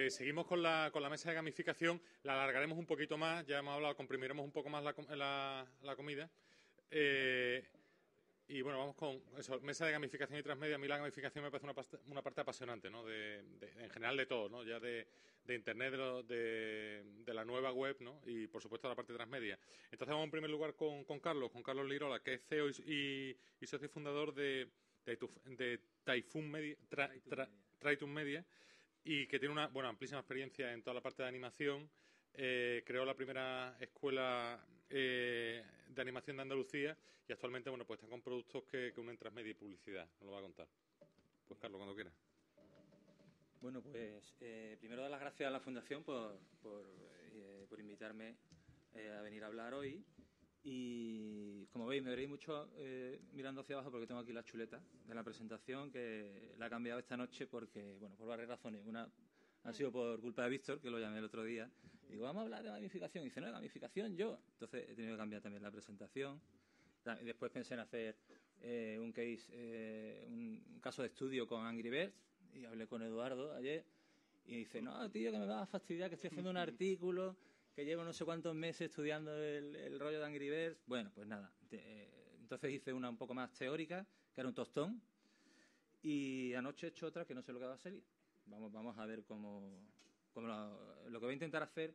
Seguimos con la mesa de gamificación, la alargaremos un poquito más, ya hemos hablado, comprimiremos un poco más la comida. Y bueno, vamos con eso, mesa de gamificación y transmedia. A mí la gamificación me parece una parte apasionante, ¿no? En general de todo, ¿no? Ya de Internet, de la nueva web, ¿no? Y por supuesto la parte transmedia. Entonces vamos en primer lugar con Carlos Lirola, que es CEO y socio fundador de Typhoon Media, Triton Media, y que tiene una amplísima experiencia en toda la parte de animación. Creó la primera escuela de animación de Andalucía y actualmente pues está con productos que unen transmedia y publicidad. Nos lo va a contar. Pues Carlos, cuando quieras. Bueno, pues primero dar las gracias a la Fundación por invitarme a venir a hablar hoy. Y como veis, me veréis mucho mirando hacia abajo porque tengo aquí la chuleta de la presentación, que la he cambiado esta noche porque, bueno, por varias razones. Una ha sido por culpa de Víctor, que lo llamé el otro día. Y digo, vamos a hablar de gamificación. Y dice, no, de gamificación yo. Entonces he tenido que cambiar también la presentación. Después pensé en hacer un case, un caso de estudio con Angry Birds. Y hablé con Eduardo ayer. Y dice, no, tío, que me va a fastidiar, que estoy haciendo un artículo, que llevo no sé cuántos meses estudiando el rollo de Angry Birds. Bueno, pues nada. Entonces hice una un poco más teórica, que era un tostón. Y anoche he hecho otra que no sé lo que va a salir. Vamos a ver cómo lo que voy a intentar hacer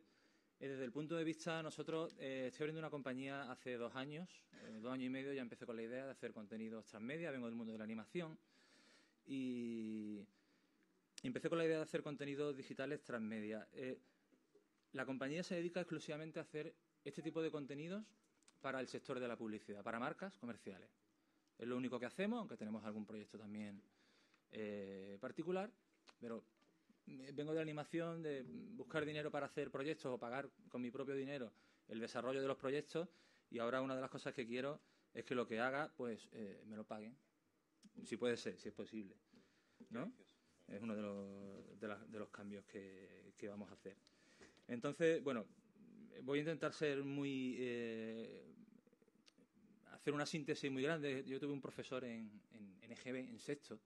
es desde el punto de vista, nosotros estoy abriendo una compañía hace 2 años, 2 años y medio, ya empecé con la idea de hacer contenidos transmedia, vengo del mundo de la animación y empecé con la idea de hacer contenidos digitales transmedia. La compañía se dedica exclusivamente a hacer este tipo de contenidos para el sector de la publicidad, para marcas comerciales. Es lo único que hacemos, aunque tenemos algún proyecto también particular, pero vengo de la animación, de buscar dinero para hacer proyectos o pagar con mi propio dinero el desarrollo de los proyectos, y ahora una de las cosas que quiero es que lo que haga pues me lo paguen, si puede ser, si es posible, ¿no? Es uno de los cambios que vamos a hacer. Entonces, bueno, voy a intentar ser hacer una síntesis muy grande. Yo tuve un profesor en EGB, en sexto,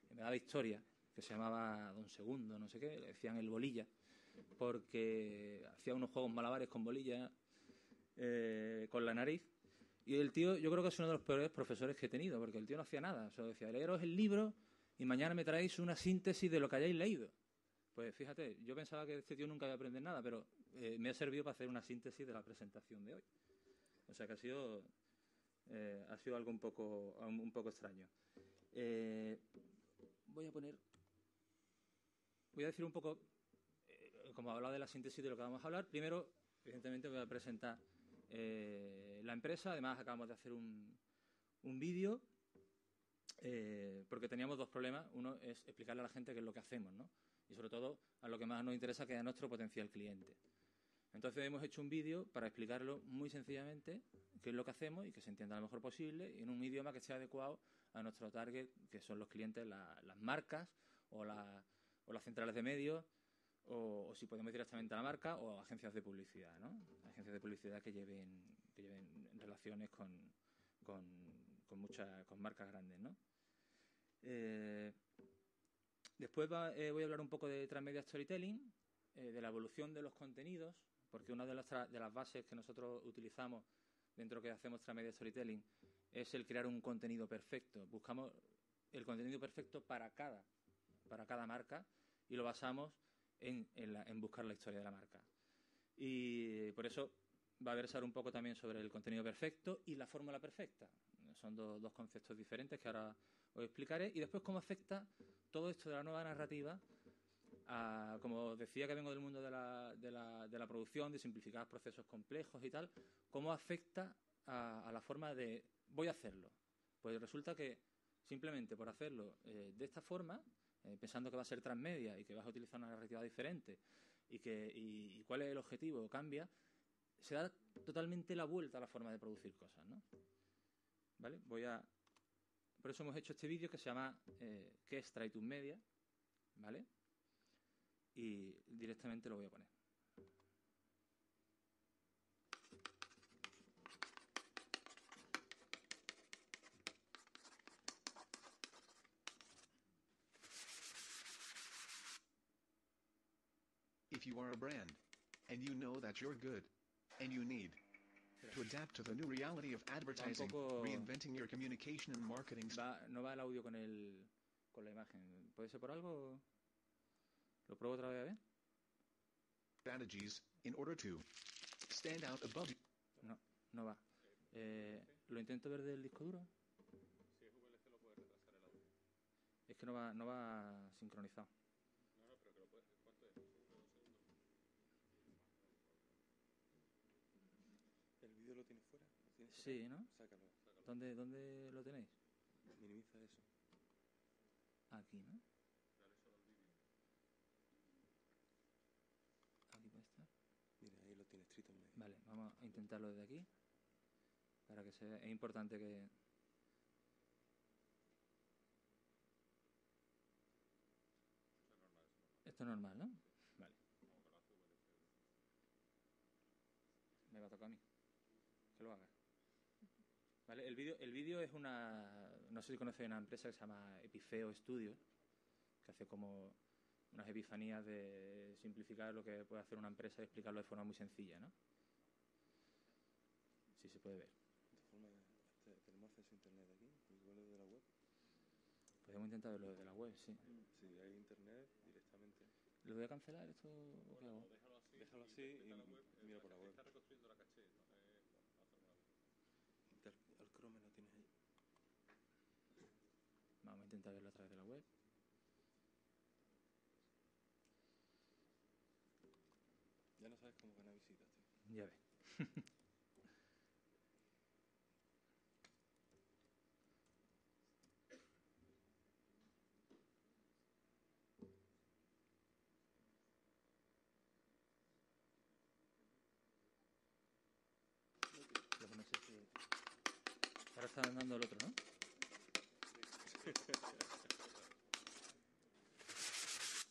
que me daba historia, que se llamaba Don Segundo, no sé qué, le decían el bolilla, porque hacía unos juegos malabares con bolilla, con la nariz. Y el tío, yo creo que es uno de los peores profesores que he tenido, porque el tío no hacía nada. Solo decía, leeros el libro y mañana me traéis una síntesis de lo que hayáis leído. Pues fíjate, yo pensaba que este tío nunca iba a aprender nada, pero me ha servido para hacer una síntesis de la presentación de hoy. O sea que ha sido algo un poco extraño. Voy a decir un poco, como he hablado de la síntesis de lo que vamos a hablar. Primero, evidentemente, voy a presentar la empresa. Además, acabamos de hacer un vídeo porque teníamos 2 problemas. Uno es explicarle a la gente qué es lo que hacemos, ¿no? Y sobre todo a lo que más nos interesa, que es a nuestro potencial cliente. Entonces hemos hecho un vídeo para explicarlo muy sencillamente qué es lo que hacemos y que se entienda lo mejor posible y en un idioma que sea adecuado a nuestro target, que son los clientes, las marcas o las centrales de medios, o si podemos ir directamente a la marca, o agencias de publicidad, ¿no? Agencias de publicidad que lleven relaciones con marcas grandes, ¿no? Después voy a hablar un poco de transmedia storytelling, de la evolución de los contenidos, porque una de las bases que nosotros utilizamos dentro de que hacemos transmedia storytelling es el crear un contenido perfecto. Buscamos el contenido perfecto para cada marca y lo basamos en buscar la historia de la marca. Y por eso va a versar un poco también sobre el contenido perfecto y la fórmula perfecta. Son dos conceptos diferentes que ahora os explicaré. Y después cómo afecta todo esto de la nueva narrativa como decía, que vengo del mundo de la producción, de simplificar procesos complejos y tal, cómo afecta a la forma de voy a hacerlo. Pues resulta que simplemente por hacerlo de esta forma, pensando que va a ser transmedia y que vas a utilizar una narrativa diferente y cuál es el objetivo, cambia, se da totalmente la vuelta a la forma de producir cosas, ¿no? ¿Vale? Por eso hemos hecho este vídeo que se llama ¿qué es Triton Media? ¿Vale? Y directamente lo voy a poner. If you are a brand, and you know that you're good, and you need to adapt to the new reality of advertising, reinventing your communication and marketing no va el audio con la imagen. ¿Puede ser por algo? ¿Lo pruebo otra vez a ver? Strategies in order to stand out above. No, no va. ¿Lo intento ver del disco duro? Si es VLC lo puede retrasar el audio. Es que no va sincronizado. No, pero que lo puedes. ¿Cuánto es? ¿Un segundo? ¿El vídeo lo tienes fuera? ¿Lo tienes Sí, fuera? ¿no? Sácalo. ¿Dónde lo tenéis? Minimiza eso. Aquí, ¿no? Dale solo al vídeo. Aquí puede estar. Mira, ahí lo tienes escrito en medio. Vale, vamos a intentarlo desde aquí. Para que se vea. Es importante que... Esto es normal, ¿no? Vale. Me va a tocar a mí. Que lo haga. Vale, el vídeo es una... No sé si conocéis una empresa que se llama Epifeo Studios, que hace como unas epifanías de simplificar lo que puede hacer una empresa y explicarlo de forma muy sencilla, ¿no? Sí se puede ver. De todas formas, tenemos acceso a internet aquí, igual es de la web. Podemos intentar verlo desde la web, sí. Si hay internet, directamente. ¿Lo voy a cancelar esto o qué hago? Déjalo así y mira por la web. Está reconstruyendo la caché. Al Chrome lo tienes ahí. Vamos a intentar verlo a través de la web. Ya no sabes cómo ganar visitas, tío. Ya ves. Lo que no sé si... Ahora está andando el otro, ¿no?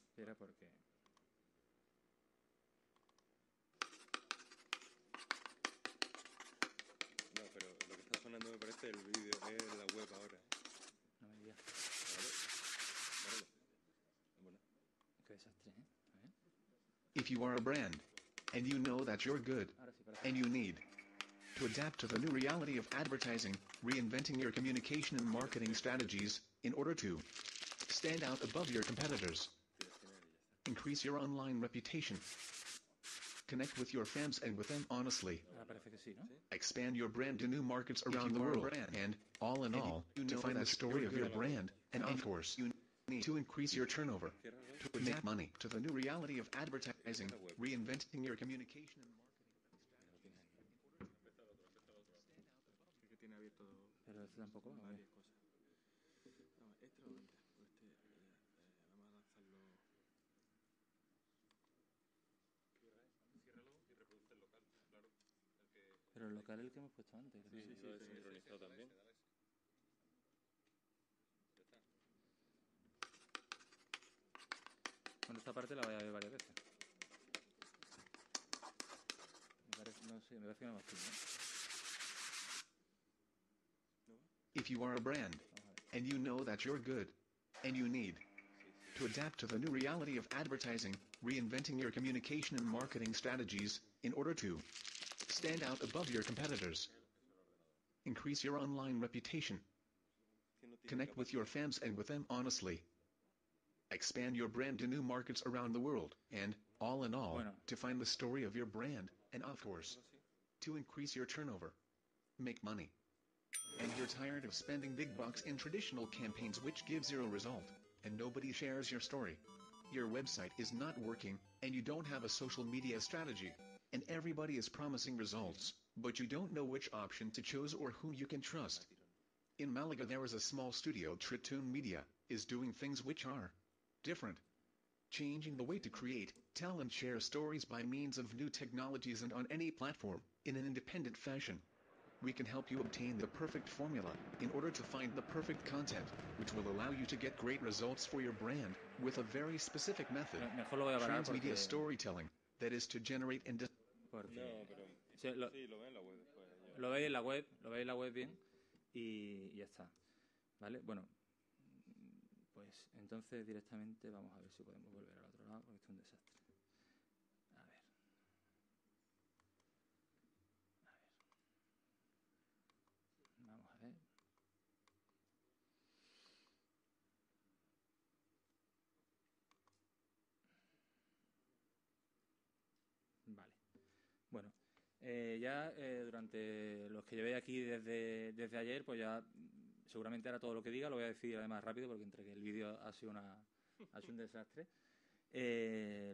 Espera, porque... No, pero lo que está sonando me parece el vídeo, es la web ahora. No me digas. Vale. Bueno. Qué desastre, ¿eh? A ver. If you are a brand, and you know that you're good, Ahora sí, parece. and you need to adapt to the new reality of advertising, reinventing your communication and marketing strategies in order to stand out above your competitors, increase your online reputation, connect with your fans and with them honestly, Ahora parece que sí, ¿no? expand your brand to new markets around the world, and all in all, to find the story of your brand, and of course, you need to increase your turnover, to make money, to the new reality of advertising, reinventing your communication and Es que tiene abierto Pero este tampoco va. varias cosas. No, este lo antes. Vamos a lanzarlo. Ciérralo y reproduce el local, claro. Pero el local es el que hemos puesto antes. Sí, creo. lo he desincronizado también. Bueno, esta parte la voy a ver varias veces. No sé, me parece que no hemos tenido, ¿no? If you are a brand, and you know that you're good, and you need to adapt to the new reality of advertising, reinventing your communication and marketing strategies in order to stand out above your competitors, increase your online reputation, connect with your fans and with them honestly, expand your brand to new markets around the world, and, all in all, to find the story of your brand, and of course, to increase your turnover, make money. And you're tired of spending big bucks in traditional campaigns which give zero result, and nobody shares your story. Your website is not working, and you don't have a social media strategy, and everybody is promising results, but you don't know which option to choose or whom you can trust. In Malaga there is a small studio, Tritoon Media, is doing things which are different. Changing the way to create, tell and share stories by means of new technologies and on any platform, in an independent fashion. We can help you obtain the perfect formula, in order to find the perfect content, which will allow you to get great results for your brand, with a very specific method. Mejor lo voy a parar Transmedia porque... storytelling, that is to generate and... porque... No, pero... Sí, lo Sí, lo ve en la web después. veis en la web bien y ya está. ¿Vale? Bueno, pues entonces directamente vamos a ver si podemos volver al otro lado, porque esto es un desastre. Bueno, durante los que llevé aquí desde ayer, pues ya seguramente ahora todo lo que diga lo voy a decir además rápido, porque entre que el vídeo ha sido un desastre.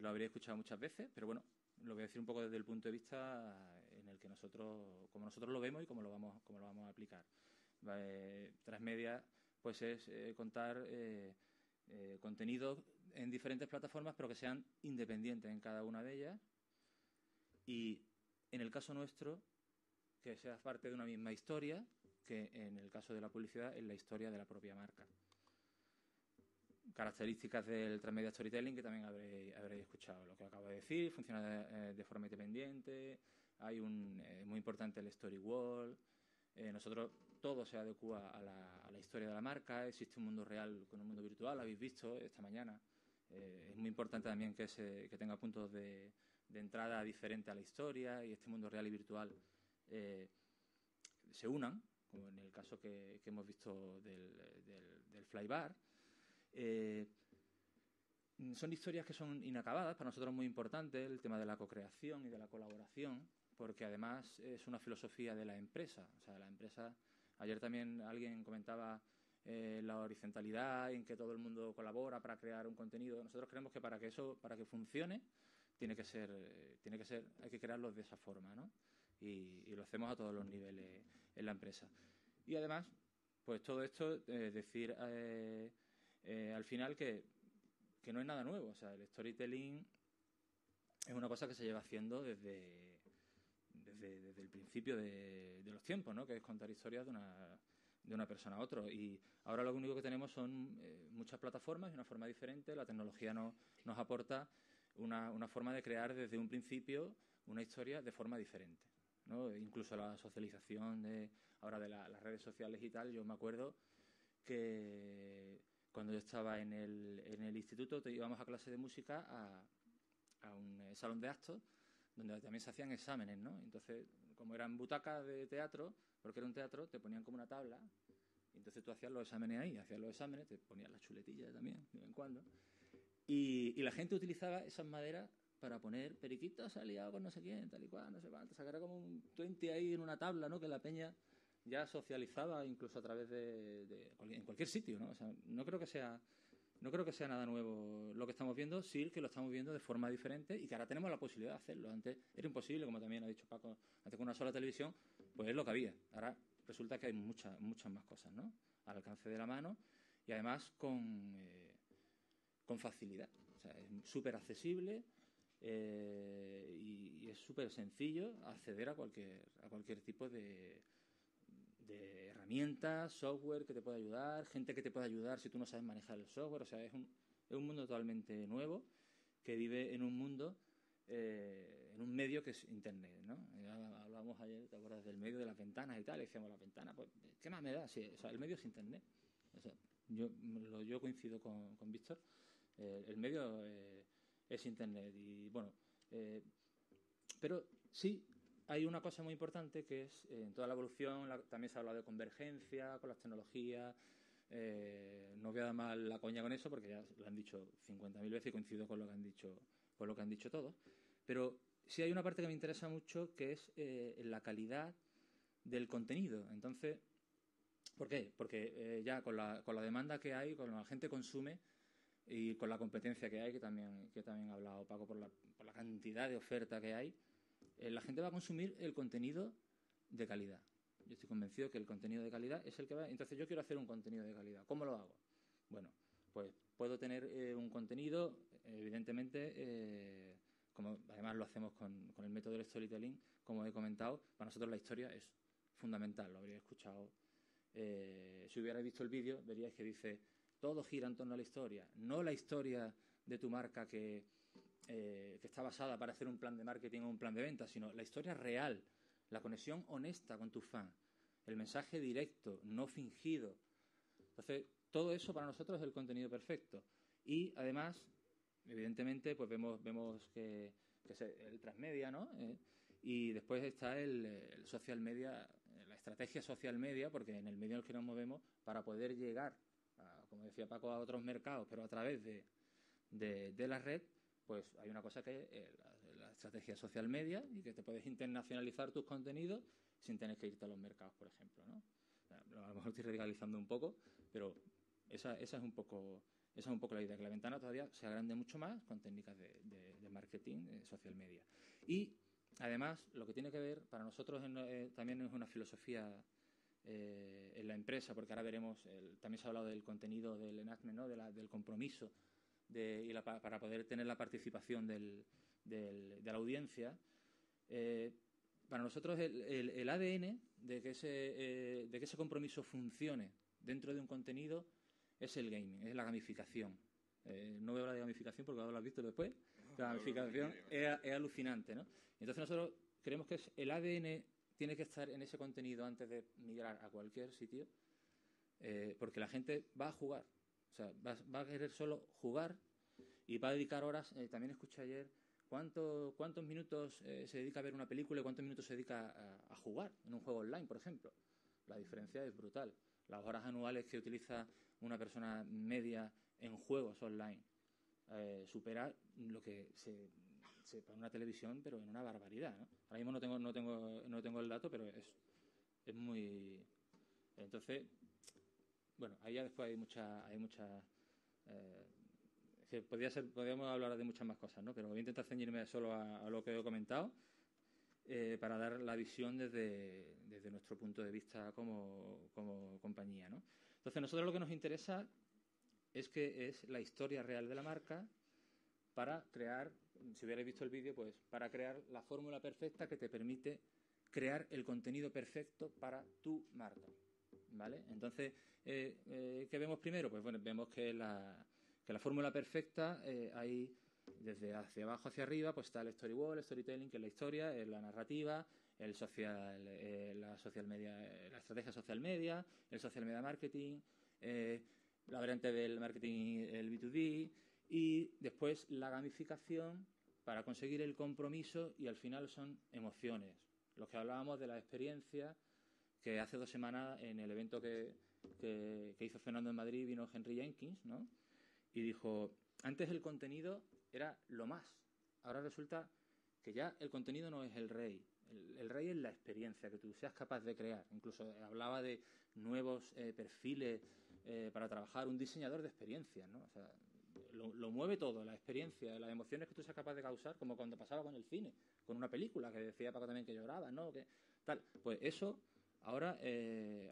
Lo habría escuchado muchas veces, pero bueno, lo voy a decir un poco desde el punto de vista en el que como nosotros lo vemos y cómo lo vamos a aplicar. Transmedia, pues es contar contenidos en diferentes plataformas, pero que sean independientes en cada una de ellas. Y en el caso nuestro, que sea parte de una misma historia, que en el caso de la publicidad es la historia de la propia marca. Características del Transmedia Storytelling que también habréis escuchado. Lo que acabo de decir, funciona de forma independiente, hay muy importante el story wall. Nosotros todo se adecua a la historia de la marca. Existe un mundo real con un mundo virtual, lo habéis visto esta mañana. Es muy importante también que tenga puntos de entrada diferente a la historia, y este mundo real y virtual se unan, como en el caso que hemos visto del Flybar. Son historias que son inacabadas, para nosotros muy importante el tema de la co-creación y de la colaboración, porque además es una filosofía de la empresa. O sea, la empresa, ayer también alguien comentaba la horizontalidad en que todo el mundo colabora para crear un contenido. Nosotros creemos que para que funcione hay que crearlo de esa forma, ¿no? Y lo hacemos a todos los niveles en la empresa. Y además, pues todo esto, decir al final que no es nada nuevo. O sea, el storytelling es una cosa que se lleva haciendo desde el principio de los tiempos, ¿no? Que es contar historias de una persona a otro. Y ahora lo único que tenemos son muchas plataformas y una forma diferente. La tecnología nos aporta una forma de crear desde un principio una historia de forma diferente, ¿no? Incluso la socialización ahora de las redes sociales y tal. Yo me acuerdo que cuando yo estaba en el instituto íbamos a clase de música a un salón de actos donde también se hacían exámenes, ¿no? Entonces, como eran butacas de teatro, porque era un teatro, te ponían como una tabla, y entonces tú hacías los exámenes ahí, te ponías las chuletillas también, de vez en cuando, y la gente utilizaba esas maderas para poner periquitos aliados con no sé quién, tal y cual, no sé cuánto. O sea, que era como un 20 ahí en una tabla, ¿no? Que la peña ya socializaba incluso a través en cualquier sitio, ¿no? O sea, no creo que sea nada nuevo lo que estamos viendo, sí que lo estamos viendo de forma diferente y que ahora tenemos la posibilidad de hacerlo. Antes era imposible, como también ha dicho Paco, antes con una sola televisión, pues es lo que había. Ahora resulta que hay muchas más cosas, ¿no? Al alcance de la mano y además con facilidad. O sea, es súper accesible y es súper sencillo acceder a cualquier tipo de herramientas, software que te pueda ayudar, gente que te pueda ayudar si tú no sabes manejar el software. O sea, es un mundo totalmente nuevo que vive en un mundo, en un medio que es Internet, ¿no? Hablábamos ayer, ¿te acuerdas del medio de las ventanas y tal? Y decíamos, las ventanas, pues, ¿qué más me da? Sí, o sea, el medio es Internet. O sea, yo coincido con Víctor. El medio es Internet y, bueno, pero sí hay una cosa muy importante que es, en toda la evolución, también se ha hablado de convergencia con las tecnologías. No voy a dar mal la coña con eso porque ya lo han dicho 50.000 veces y coincido con lo que han dicho todos. Pero sí hay una parte que me interesa mucho, que es la calidad del contenido. Entonces, ¿por qué? Porque ya con la demanda que hay, con la gente consume y con la competencia que hay, que también ha hablado Paco, por la cantidad de oferta que hay, la gente va a consumir el contenido de calidad. Yo estoy convencido que el contenido de calidad es el que va. Entonces yo quiero hacer un contenido de calidad. ¿Cómo lo hago? Bueno, pues puedo tener un contenido, evidentemente, como además lo hacemos con el método del storytelling, como he comentado. Para nosotros la historia es fundamental. Lo habréis escuchado. Si hubierais visto el vídeo, veríais que dice: todo gira en torno a la historia, no la historia de tu marca que está basada para hacer un plan de marketing o un plan de venta, sino la historia real, la conexión honesta con tus fans, el mensaje directo, no fingido. Entonces, todo eso para nosotros es el contenido perfecto. Y además, evidentemente, pues vemos que es el transmedia, ¿no? Y después está el social media, la estrategia social media, porque en el medio en el que nos movemos, para poder llegar, como decía Paco, a otros mercados, pero a través de la red, pues hay una cosa que la estrategia social media y que te puedes internacionalizar tus contenidos sin tener que irte a los mercados, por ejemplo, ¿no? A lo mejor estoy radicalizando un poco, pero esa es un poco la idea, que la ventana todavía se agrande mucho más con técnicas de marketing, social media. Y además, lo que tiene que ver, para nosotros también es una filosofía en la empresa, porque ahora veremos, también se ha hablado del contenido del enactment, ¿no? Del compromiso para poder tener la participación de la audiencia. Para nosotros el ADN de que ese compromiso funcione dentro de un contenido es el gaming, es la gamificación. No voy a hablar de gamificación porque ahora lo has visto después. La gamificación es alucinante, ¿no? Entonces nosotros creemos que el ADN tiene que estar en ese contenido antes de migrar a cualquier sitio, porque la gente va a jugar. O sea, va a querer solo jugar y va a dedicar horas. También escuché ayer cuántos minutos se dedica a ver una película y cuántos minutos se dedica a jugar en un juego online, por ejemplo. La diferencia es brutal. Las horas anuales que utiliza una persona media en juegos online supera lo que se para una televisión, pero en una barbaridad, ¿no? Ahora mismo no tengo el dato, pero es muy... Entonces, bueno, ahí ya después hay mucha que podríamos hablar de muchas más cosas, ¿no? Pero voy a intentar ceñirme solo a lo que he comentado para dar la visión desde nuestro punto de vista como compañía, ¿no? Entonces, nosotros lo que nos interesa es la historia real de la marca para crear, si hubierais visto el vídeo, pues para crear la fórmula perfecta que te permite crear el contenido perfecto para tu marca, ¿vale? Entonces, ¿qué vemos primero? Pues bueno, vemos que la fórmula perfecta hay desde hacia abajo hacia arriba, pues está el storyboard, el storytelling, que es la historia, la narrativa, la social media, la estrategia social media, el social media marketing, la variante del marketing, el B2B, y después la gamificación para conseguir el compromiso, y al final son emociones. Los que hablábamos de la experiencia, que hace 2 semanas en el evento que hizo Fernando en Madrid vino Henry Jenkins, ¿no? Y dijo, antes el contenido era lo más. Ahora resulta que ya el contenido no es el rey. El rey es la experiencia que tú seas capaz de crear. Incluso hablaba de nuevos perfiles para trabajar, un diseñador de experiencias, ¿no? O sea, lo mueve todo, la experiencia, las emociones que tú seas capaz de causar, como cuando pasaba con el cine, con una película, que decía Paco también que lloraba, ¿no? Que, tal. Pues eso, ahora,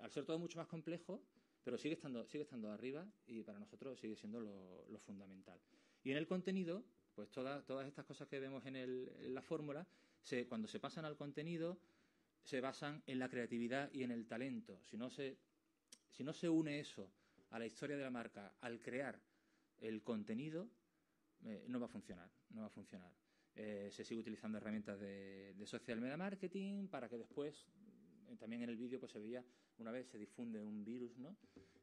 al ser todo mucho más complejo, pero sigue estando arriba, y para nosotros sigue siendo lo fundamental. Y en el contenido, pues todas estas cosas que vemos en la fórmula, cuando se pasan al contenido, se basan en la creatividad y en el talento. Si no se une eso a la historia de la marca, al crear el contenido, no va a funcionar. Se sigue utilizando herramientas de social media marketing para que después, también en el vídeo pues se veía, una vez se difunde un virus, ¿no?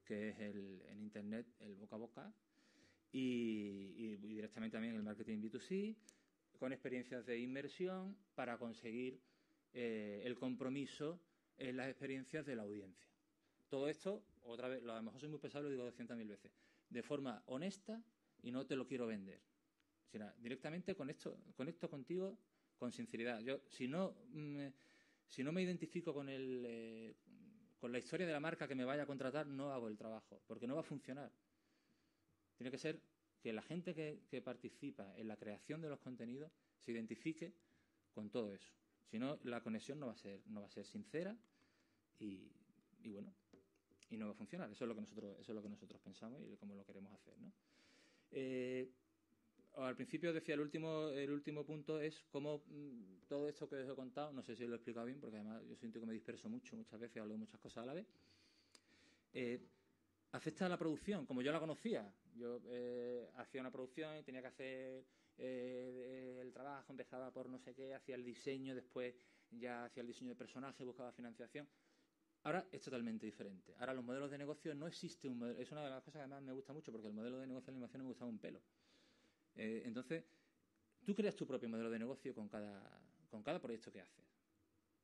Que es en internet el boca a boca, y directamente también el marketing B2C, con experiencias de inmersión para conseguir el compromiso en las experiencias de la audiencia. Todo esto, otra vez, a lo mejor soy muy pesado, lo digo 200.000 veces, de forma honesta, y no te lo quiero vender. Sino directamente conecto contigo con sinceridad. Yo, si no me identifico con la historia de la marca que me vaya a contratar, no hago el trabajo, porque no va a funcionar. Tiene que ser que la gente que participa en la creación de los contenidos se identifique con todo eso. Si no, la conexión no va a ser sincera y bueno, y no va a funcionar. Eso es lo que nosotros pensamos y cómo lo queremos hacer, ¿no? Al principio decía, el último punto es cómo todo esto que os he contado, no sé si lo he explicado bien, porque además yo siento que me disperso muchas veces, hablo de muchas cosas a la vez, afecta a la producción, como yo la conocía. Yo hacía una producción y tenía que hacer el trabajo, empezaba por no sé qué, hacía el diseño, después ya hacía el diseño de personaje, buscaba financiación. Ahora es totalmente diferente. Ahora los modelos de negocio, no existe un modelo. Es una de las cosas que además me gusta mucho, porque el modelo de negocio de la animación no me gustaba un pelo. Entonces, tú creas tu propio modelo de negocio con cada proyecto que haces.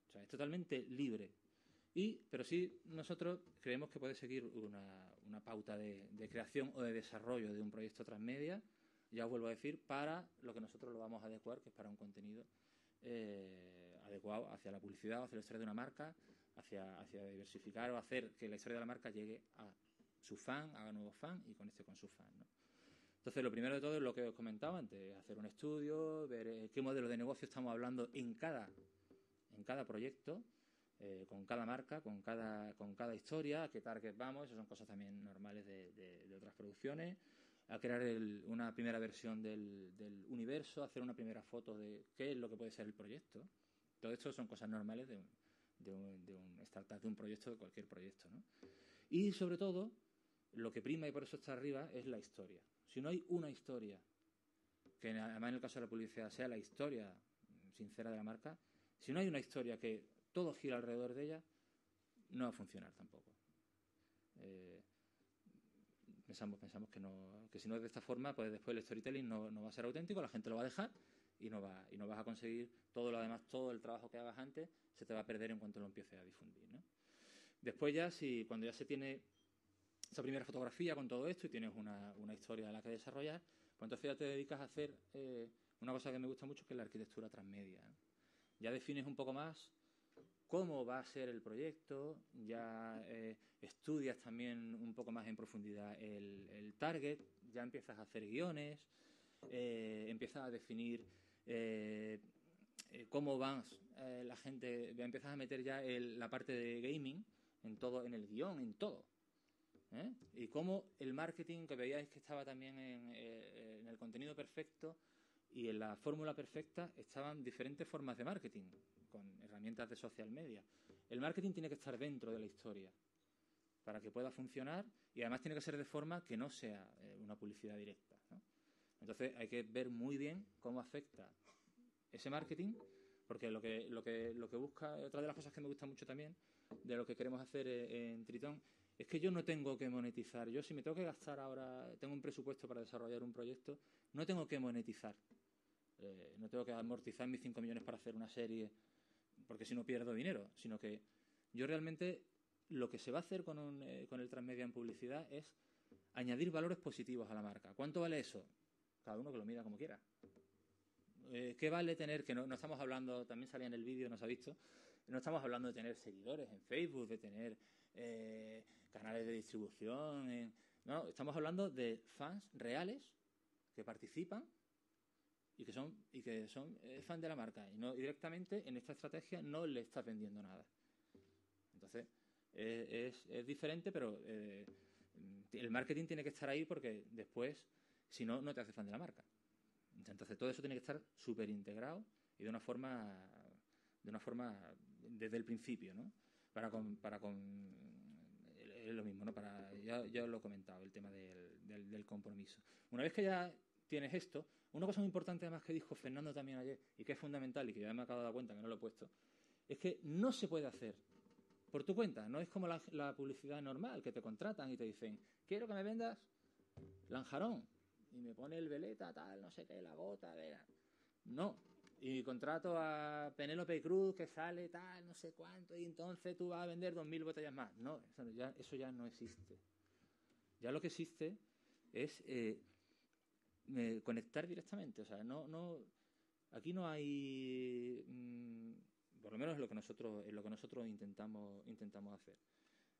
O sea, es totalmente libre. Pero sí, nosotros creemos que puede seguir una pauta de creación o de desarrollo de un proyecto transmedia ya os vuelvo a decir, para lo que nosotros lo vamos a adecuar, que es para un contenido adecuado hacia la publicidad, hacia la historia de una marca, hacia diversificar o hacer que la historia de la marca llegue a su fan, haga nuevos fans y conecte con sus fans, ¿no? Entonces, lo primero de todo es lo que os comentaba antes, hacer un estudio, ver qué modelo de negocio estamos hablando en cada proyecto, con cada marca, con cada historia, a qué target vamos. Esas son cosas también normales de otras producciones. A crear una primera versión del universo, hacer una primera foto de qué es lo que puede ser el proyecto. Todo esto son cosas normales de un startup, de un proyecto, de cualquier proyecto, ¿no? Y sobre todo, lo que prima, y por eso está arriba, es la historia. Si no hay una historia, que además en el caso de la publicidad sea la historia sincera de la marca, si no hay una historia que todo gira alrededor de ella, no va a funcionar tampoco. Pensamos que si no es de esta forma, pues después el storytelling no va a ser auténtico, la gente lo va a dejar y no vas a conseguir todo lo demás, todo el trabajo que hagas antes se te va a perder en cuanto lo empieces a difundir, ¿no? Después ya, cuando ya se tiene esa primera fotografía con todo esto y tienes una historia a la que desarrollar, pues entonces ya te dedicas a hacer una cosa que me gusta mucho, que es la arquitectura transmedia, ¿no? Ya defines un poco más cómo va a ser el proyecto, ya estudias también un poco más en profundidad el target, ya empiezas a hacer guiones, empiezas a definir cómo van la gente, empiezas a meter ya la parte de gaming en todo, en el guión, en todo. Y cómo el marketing, que veíais que estaba también en el contenido perfecto y en la fórmula perfecta, estaban diferentes formas de marketing con herramientas de social media. El marketing tiene que estar dentro de la historia para que pueda funcionar, y además tiene que ser de forma que no sea una publicidad directa, ¿no? Entonces hay que ver muy bien cómo afecta ese marketing, porque lo que busca, otra de las cosas que me gusta mucho también de lo que queremos hacer en Tritón, es que yo no tengo que monetizar. Yo, si me tengo que gastar ahora, tengo un presupuesto para desarrollar un proyecto, no tengo que monetizar. No tengo que amortizar mis 5 millones para hacer una serie, porque si no pierdo dinero, sino que yo realmente lo que se va a hacer con el transmedia en publicidad es añadir valores positivos a la marca. ¿Cuánto vale eso? Cada uno que lo mida como quiera. ¿Qué vale tener? Que no estamos hablando, también salía en el vídeo, no se ha visto, no estamos hablando de tener seguidores en Facebook, de tener canales de distribución. No, estamos hablando de fans reales que participan y que son fan de la marca. Y no directamente en esta estrategia no le estás vendiendo nada. Entonces, es diferente, pero el marketing tiene que estar ahí, porque después, si no, no te hace fan de la marca. Entonces, todo eso tiene que estar súper integrado y de una forma desde el principio, ¿no? Es lo mismo, ¿no? Ya os lo he comentado, el tema del compromiso. Una vez que ya tienes esto, una cosa muy importante además que dijo Fernando también ayer, y que es fundamental y que ya me acabo de dar cuenta que no lo he puesto, es que no se puede hacer por tu cuenta. No es como la publicidad normal, que te contratan y te dicen, quiero que me vendas Lanjarón, y me pone el veleta, tal, no sé qué, la gota, no. Y contrato a Penélope Cruz, que sale, tal, no sé cuánto, y entonces tú vas a vender 2.000 botellas más. No, eso ya no existe. Ya lo que existe es conectar directamente. O sea, aquí no hay, por lo menos es lo que nosotros intentamos hacer.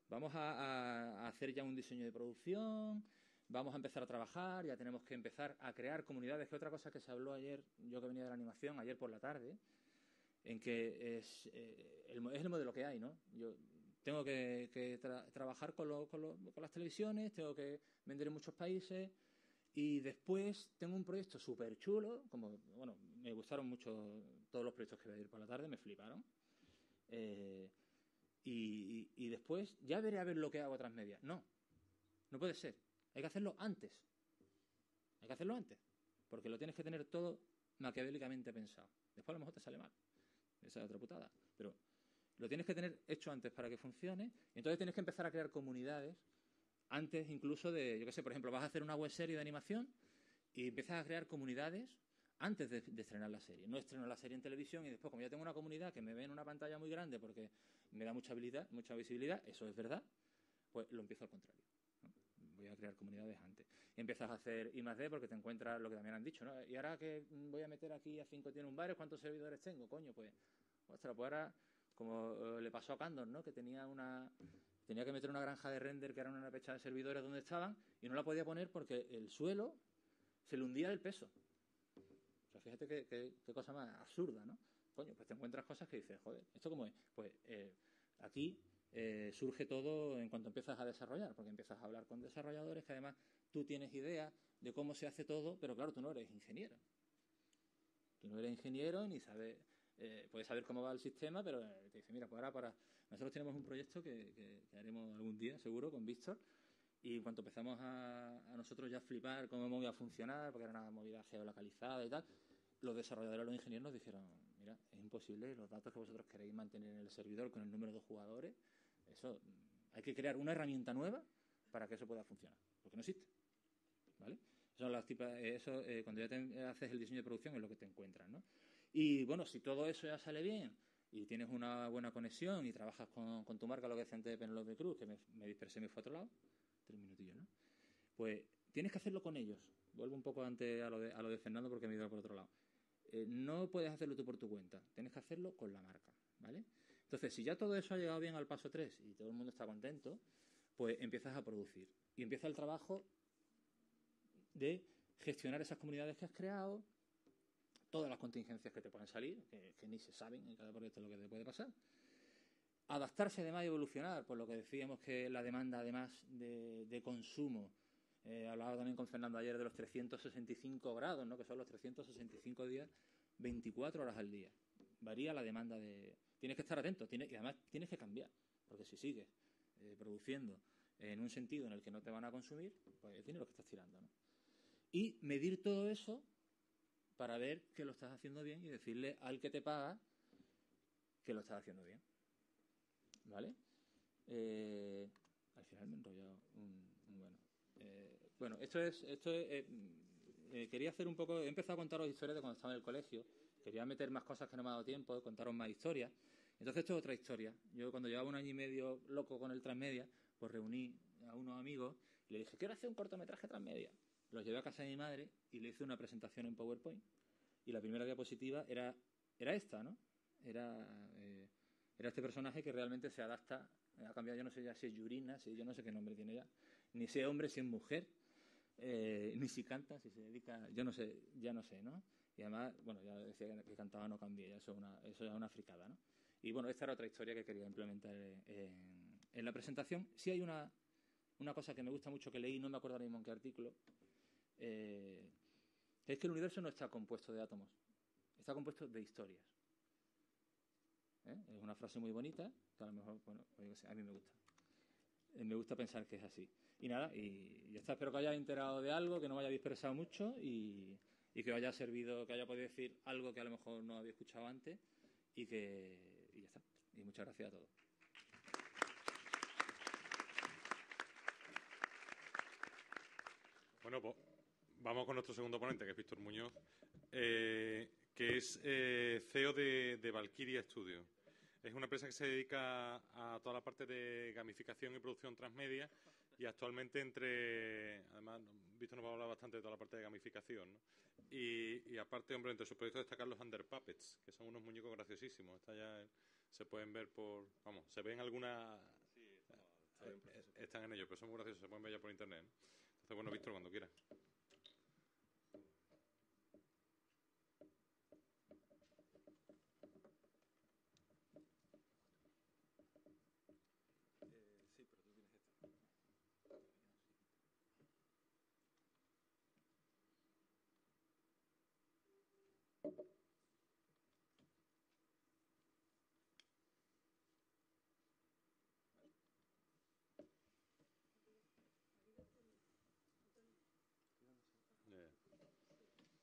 Vamos a hacer ya un diseño de producción. Vamos a empezar a trabajar, ya tenemos que empezar a crear comunidades, que otra cosa que se habló ayer, yo que venía de la animación, ayer por la tarde, en que es el modelo que hay, ¿no? Yo tengo que trabajar con las televisiones, tengo que vender en muchos países, y después tengo un proyecto súper chulo, me gustaron mucho todos los proyectos que voy a ir por la tarde, me fliparon, y después ya veré a ver lo que hago a transmedia. No puede ser. Hay que hacerlo antes. Porque lo tienes que tener todo maquiavélicamente pensado. Después a lo mejor te sale mal. Esa es otra putada. Pero lo tienes que tener hecho antes para que funcione. Y entonces tienes que empezar a crear comunidades antes incluso de, yo qué sé, por ejemplo, vas a hacer una web serie de animación y empiezas a crear comunidades antes de estrenar la serie. No estreno la serie en televisión y después, como ya tengo una comunidad que me ve en una pantalla muy grande porque me da mucha visibilidad, eso es verdad, pues lo empiezo al contrario. voy a crear comunidades antes. Y empiezas a hacer I+D porque te encuentras lo que también han dicho, ¿no? Y ahora que voy a meter aquí a 5 tiene un bares, ¿cuántos servidores tengo? Coño, pues, ostras, pues ahora, como le pasó a Candor, ¿no? Que tenía que meter una granja de render que era una pecha de servidores donde estaban y no la podía poner porque el suelo se le hundía del peso. O sea, fíjate qué cosa más absurda, ¿no? Coño, pues te encuentras cosas que dices, joder, ¿esto cómo es? Pues aquí surge todo en cuanto empiezas a desarrollar, porque empiezas a hablar con desarrolladores que además tú tienes idea de cómo se hace todo, pero claro, tú no eres ingeniero. Tú no eres ingeniero ni sabes, puedes saber cómo va el sistema, pero te dice, mira, pues ahora nosotros tenemos un proyecto que haremos algún día, seguro, con Víctor, y en cuanto empezamos a nosotros ya flipar cómo iba a funcionar, porque era una movida geolocalizada y tal, los desarrolladores, los ingenieros nos dijeron, mira, es imposible, los datos que vosotros queréis mantener en el servidor con el número de jugadores, eso, hay que crear una herramienta nueva para que eso pueda funcionar, porque no existe, ¿vale? Son las cuando ya haces el diseño de producción es lo que te encuentras, ¿no? Y bueno, si todo eso ya sale bien y tienes una buena conexión y trabajas con tu marca, lo que decía antes de Penelope Cruz, que me dispersé y me fue a otro lado, 3 minutillos, ¿no? Pues tienes que hacerlo con ellos. Vuelvo un poco antes a lo de Fernando porque me he ido por otro lado. No puedes hacerlo tú por tu cuenta, tienes que hacerlo con la marca, ¿vale? Entonces, si ya todo eso ha llegado bien al paso 3 y todo el mundo está contento, pues empiezas a producir. Y empieza el trabajo de gestionar esas comunidades que has creado, todas las contingencias que te pueden salir, que ni se saben en cada proyecto lo que te puede pasar. Adaptarse además y evolucionar, por lo que decíamos que la demanda además de consumo, hablaba también con Fernando ayer de los 365 grados, ¿no? Que son los 365 días, 24 horas al día. Varía la demanda Tienes que estar atento y además tienes que cambiar, porque si sigues produciendo en un sentido en el que no te van a consumir, pues es dinero que estás tirando, ¿no? Y medir todo eso para ver que lo estás haciendo bien y decirle al que te paga que lo estás haciendo bien. ¿Vale? Al final me he enrollado bueno, quería hacer un poco, he empezado a contaros historias de cuando estaba en el colegio, quería meter más cosas que no me ha dado tiempo, contaros más historias. Entonces esto es otra historia. Yo cuando llevaba 1 año y medio loco con el Transmedia, pues reuní a unos amigos y le dije, quiero hacer un cortometraje Transmedia. Los llevé a casa de mi madre y le hice una presentación en PowerPoint y la primera diapositiva era esta, ¿no? Era este personaje que realmente se adapta, ha cambiado, yo no sé ya si es Yurina, yo no sé qué nombre tiene ya, ni si es hombre, si es mujer, ni si canta, si se dedica, yo no sé, ya no sé, ¿no? Y además, bueno, ya decía que cantaba, no cambié, ya eso es una fricada, ¿no? Y bueno, esta era otra historia que quería implementar en la presentación. Sí hay una cosa que me gusta mucho que leí, no me acuerdo ahora mismo en qué artículo, es que el universo no está compuesto de átomos, está compuesto de historias. Es una frase muy bonita, que a lo mejor, bueno, pues a mí me gusta. Me gusta pensar que es así. Y nada, y ya está. Espero que os hayáis enterado de algo, que no me haya dispersado mucho y que os haya servido, que haya podido decir algo que a lo mejor no había escuchado antes y ya está. Y muchas gracias a todos. Bueno, pues vamos con nuestro segundo ponente, que es Víctor Muñoz, que es CEO de Valkyria Studio. Es una empresa que se dedica a toda la parte de gamificación y producción transmedia y actualmente además, Víctor nos va a hablar bastante de toda la parte de gamificación, ¿no? Y aparte, hombre, entre sus proyectos destacan los Under Puppets, que son unos muñecos graciosísimos. Esta ya se pueden ver se ven algunas... Sí, están en ellos, pero son muy graciosos, se pueden ver ya por internet, ¿no? Entonces, bueno, Víctor, cuando quieras. Sí, pero tú tienes esto.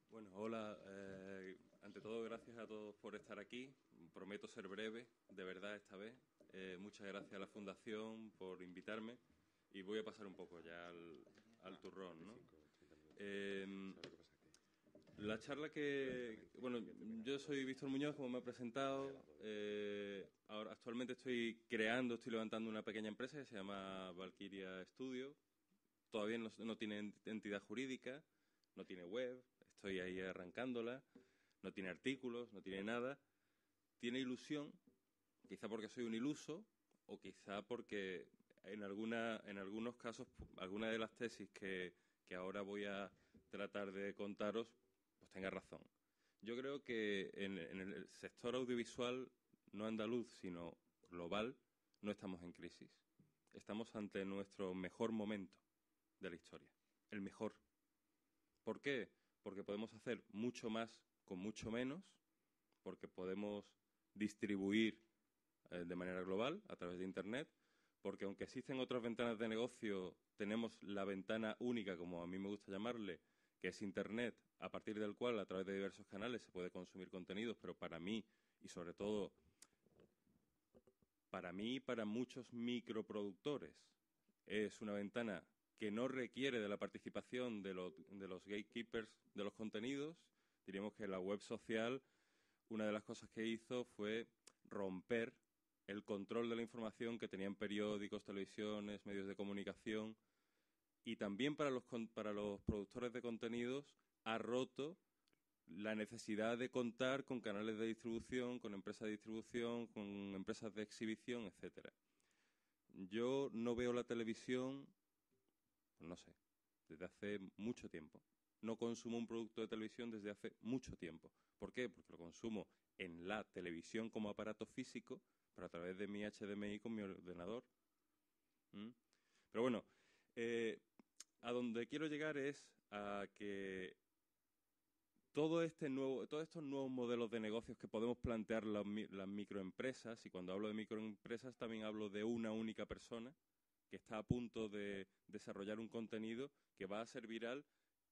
Bueno, hola. Ante todo, gracias a todos por estar aquí. Prometo ser breve, de verdad, esta vez. Muchas gracias a la Fundación por invitarme. Y voy a pasar un poco ya al turrón, ¿no? La charla bueno, yo soy Víctor Muñoz, como me he presentado. Ahora actualmente estoy levantando una pequeña empresa que se llama Valkyria Studio. Todavía no tiene entidad jurídica, no tiene web, estoy ahí arrancándola, no tiene artículos, no tiene nada. Tiene ilusión, quizá porque soy un iluso, o quizá porque en algunos casos, alguna de las tesis que ahora voy a tratar de contaros, pues tenga razón. Yo creo que en el sector audiovisual, no andaluz, sino global, no estamos en crisis. Estamos ante nuestro mejor momento de la historia. El mejor. ¿Por qué? Porque podemos hacer mucho más con mucho menos, porque podemos distribuir de manera global a través de Internet, porque aunque existen otras ventanas de negocio, tenemos la ventana única, como a mí me gusta llamarle, que es Internet, a partir del cual a través de diversos canales se puede consumir contenidos, pero para mí, y sobre todo para mí y para muchos microproductores, es una ventana que no requiere de la participación de los gatekeepers de los contenidos. Diríamos que la web social, una de las cosas que hizo fue romper el control de la información que tenían periódicos, televisiones, medios de comunicación, y también para los productores de contenidos ha roto la necesidad de contar con canales de distribución, con empresas de distribución, con empresas de exhibición, etcétera. Yo no veo la televisión, pues no sé, desde hace mucho tiempo. No consumo un producto de televisión desde hace mucho tiempo. ¿Por qué? Porque lo consumo en la televisión como aparato físico, pero a través de mi HDMI con mi ordenador. Pero bueno, a donde quiero llegar es a que todos estos nuevos modelos de negocios que podemos plantear las microempresas, y cuando hablo de microempresas también hablo de una única persona que está a punto de desarrollar un contenido que va a ser viral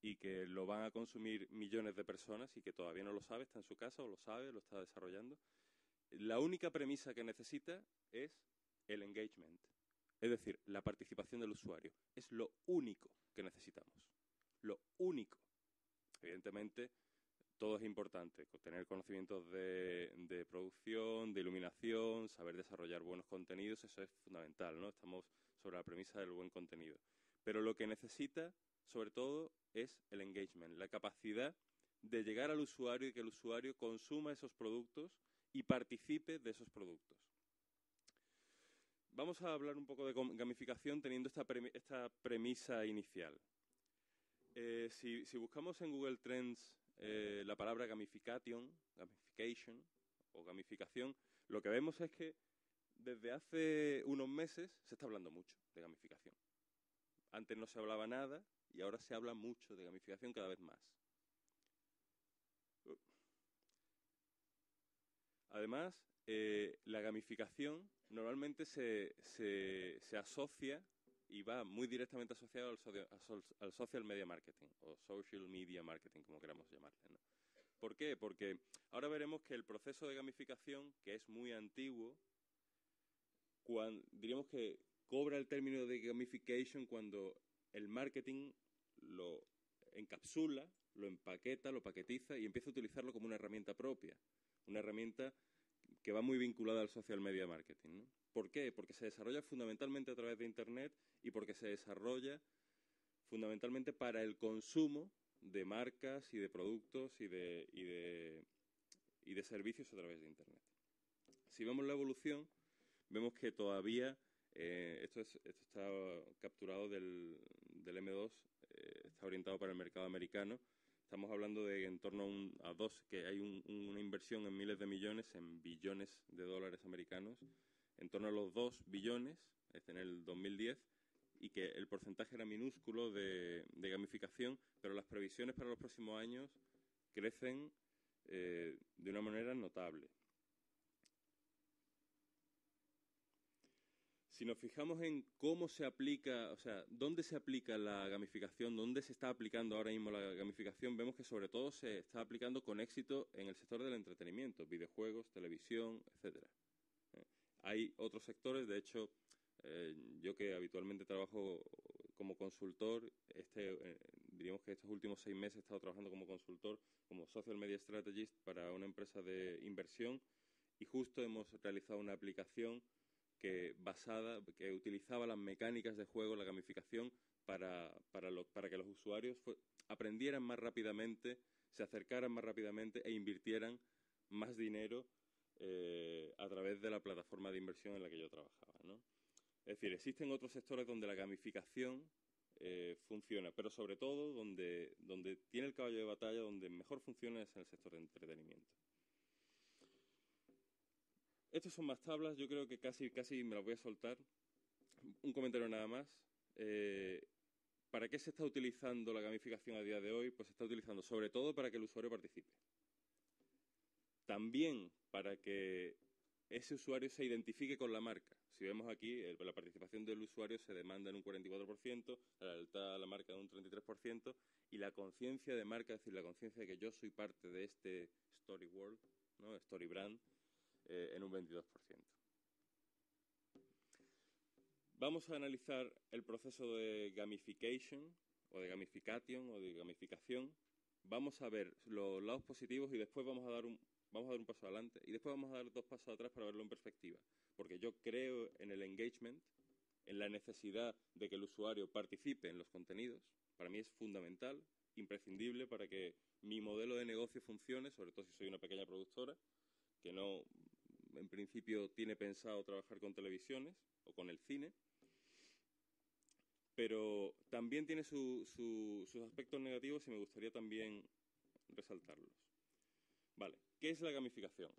y que lo van a consumir millones de personas y que todavía no lo sabe, está en su casa o lo sabe, lo está desarrollando. La única premisa que necesita es el engagement, es decir, la participación del usuario. Es lo único que necesitamos. Lo único. Evidentemente, todo es importante. Tener conocimientos de producción, de iluminación, saber desarrollar buenos contenidos, eso es fundamental, ¿no? Estamos sobre la premisa del buen contenido. Pero lo que necesita, sobre todo, es el engagement, la capacidad de llegar al usuario y que el usuario consuma esos productos y participe de esos productos. Vamos a hablar un poco de gamificación teniendo esta premisa inicial. Si buscamos en Google Trends la palabra gamification o gamificación, lo que vemos es que desde hace unos meses se está hablando mucho de gamificación. Antes no se hablaba nada y ahora se habla mucho de gamificación cada vez más. Además, la gamificación normalmente se asocia y va muy directamente asociado al social media marketing o social media marketing, como queramos llamarle, ¿no? ¿Por qué? Porque ahora veremos que el proceso de gamificación, que es muy antiguo, diríamos que cobra el término de gamification cuando el marketing lo encapsula, lo empaqueta, lo paquetiza y empieza a utilizarlo como una herramienta propia, una herramienta que va muy vinculada al social media marketing, ¿no? ¿Por qué? Porque se desarrolla fundamentalmente a través de Internet y porque se desarrolla fundamentalmente para el consumo de marcas y de productos y de servicios a través de Internet. Si vemos la evolución, vemos que todavía, esto está capturado del M2, está orientado para el mercado americano. Estamos hablando de en torno que hay una inversión en miles de millones, en billones de dólares americanos, en torno a los 2 billones en el 2010, y que el porcentaje era minúsculo de gamificación, pero las previsiones para los próximos años crecen de una manera notable. Si nos fijamos en cómo se aplica, o sea, dónde se aplica la gamificación, dónde se está aplicando ahora mismo la gamificación, vemos que sobre todo se está aplicando con éxito en el sector del entretenimiento, videojuegos, televisión, etcétera. Hay otros sectores, de hecho, yo que habitualmente trabajo como consultor, diríamos que estos últimos 6 meses he estado trabajando como consultor, como Social Media Strategist para una empresa de inversión, y justo hemos realizado una aplicación que utilizaba las mecánicas de juego, la gamificación, para que los usuarios aprendieran más rápidamente, se acercaran más rápidamente e invirtieran más dinero a través de la plataforma de inversión en la que yo trabajaba, ¿no? Es decir, existen otros sectores donde la gamificación funciona, pero sobre todo donde tiene el caballo de batalla, donde mejor funciona es en el sector de entretenimiento. Estas son más tablas, yo creo que casi me las voy a soltar. Un comentario nada más. ¿Para qué se está utilizando la gamificación a día de hoy? Pues se está utilizando sobre todo para que el usuario participe. También para que ese usuario se identifique con la marca. Si vemos aquí, la participación del usuario se demanda en un 44%, la lealtad a la marca en un 33%, y la conciencia de marca, es decir, la conciencia de que yo soy parte de este Story World, ¿no? Story Brand, en un 22%. Vamos a analizar el proceso de gamification, o de gamification, o de gamificación. Vamos a ver los lados positivos y después vamos a dar un paso adelante y después vamos a dar 2 pasos atrás para verlo en perspectiva. Porque yo creo en el engagement, en la necesidad de que el usuario participe en los contenidos. Para mí es fundamental, imprescindible para que mi modelo de negocio funcione, sobre todo si soy una pequeña productora, que no, en principio, tiene pensado trabajar con televisiones o con el cine. Pero también tiene sus aspectos negativos y me gustaría también resaltarlos. Vale, ¿qué es la gamificación?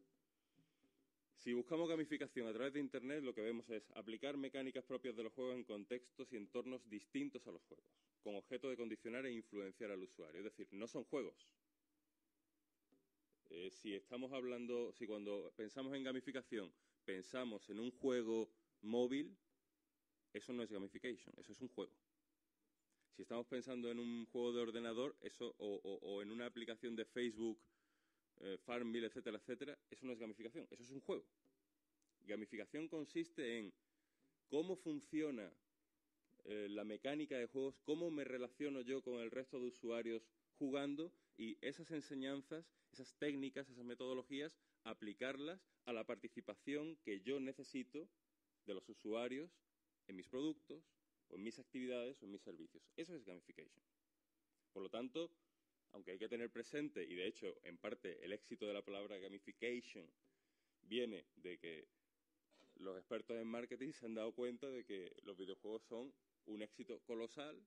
Si buscamos gamificación a través de Internet, lo que vemos es aplicar mecánicas propias de los juegos en contextos y entornos distintos a los juegos, con objeto de condicionar e influenciar al usuario. Es decir, no son juegos. Si cuando pensamos en gamificación, pensamos en un juego móvil, eso no es gamification, eso es un juego. Si estamos pensando en un juego de ordenador, o en una aplicación de Facebook, Farmville, etcétera, etcétera, eso no es gamificación, eso es un juego. Gamificación consiste en cómo funciona la mecánica de juegos, cómo me relaciono yo con el resto de usuarios jugando, y esas enseñanzas, esas técnicas, esas metodologías, aplicarlas a la participación que yo necesito de los usuarios en mis productos, o en mis actividades, o en mis servicios. Eso es gamification. Por lo tanto, aunque hay que tener presente, y de hecho, en parte, el éxito de la palabra gamification viene de que los expertos en marketing se han dado cuenta de que los videojuegos son un éxito colosal,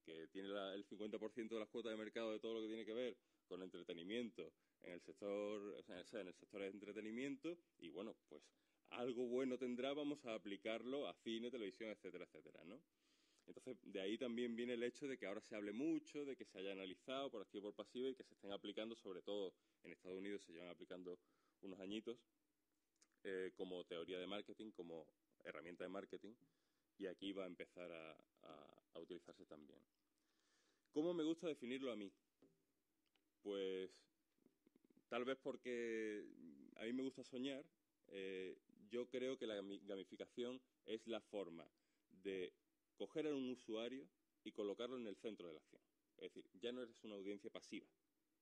que tiene el 50% de las cuotas de mercado de todo lo que tiene que ver con entretenimiento en el sector de entretenimiento, y bueno, pues algo bueno tendrá, vamos a aplicarlo a cine, televisión, etcétera, etcétera, ¿no? Entonces, de ahí también viene el hecho de que ahora se hable mucho, de que se haya analizado por activa y por pasiva y que se estén aplicando, sobre todo en Estados Unidos se llevan aplicando unos añitos, como teoría de marketing, como herramienta de marketing, y aquí va a empezar a utilizarse también. ¿Cómo me gusta definirlo a mí? Pues tal vez porque a mí me gusta soñar. Yo creo que la gamificación es la forma de coger a un usuario y colocarlo en el centro de la acción. Es decir, ya no eres una audiencia pasiva,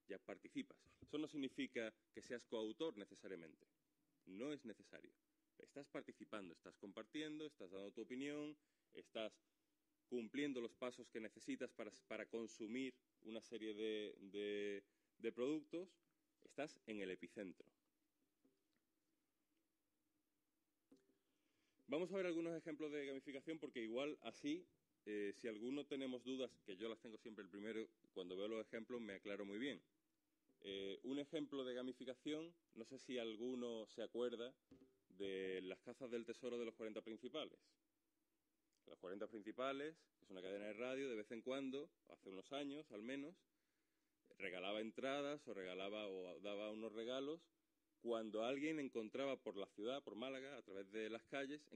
ya participas. Eso no significa que seas coautor necesariamente. No es necesario. Estás participando, estás compartiendo, estás dando tu opinión, estás cumpliendo los pasos que necesitas para consumir una serie de productos, estás en el epicentro. Vamos a ver algunos ejemplos de gamificación porque igual así, si alguno tenemos dudas, que yo las tengo siempre el primero, cuando veo los ejemplos me aclaro muy bien. Un ejemplo de gamificación, no sé si alguno se acuerda de las cazas del tesoro de los 40 principales. Los 40 principales, es una cadena de radio, de vez en cuando, hace unos años al menos, regalaba entradas o daba unos regalos cuando alguien encontraba por la ciudad, por Málaga, a través de las calles,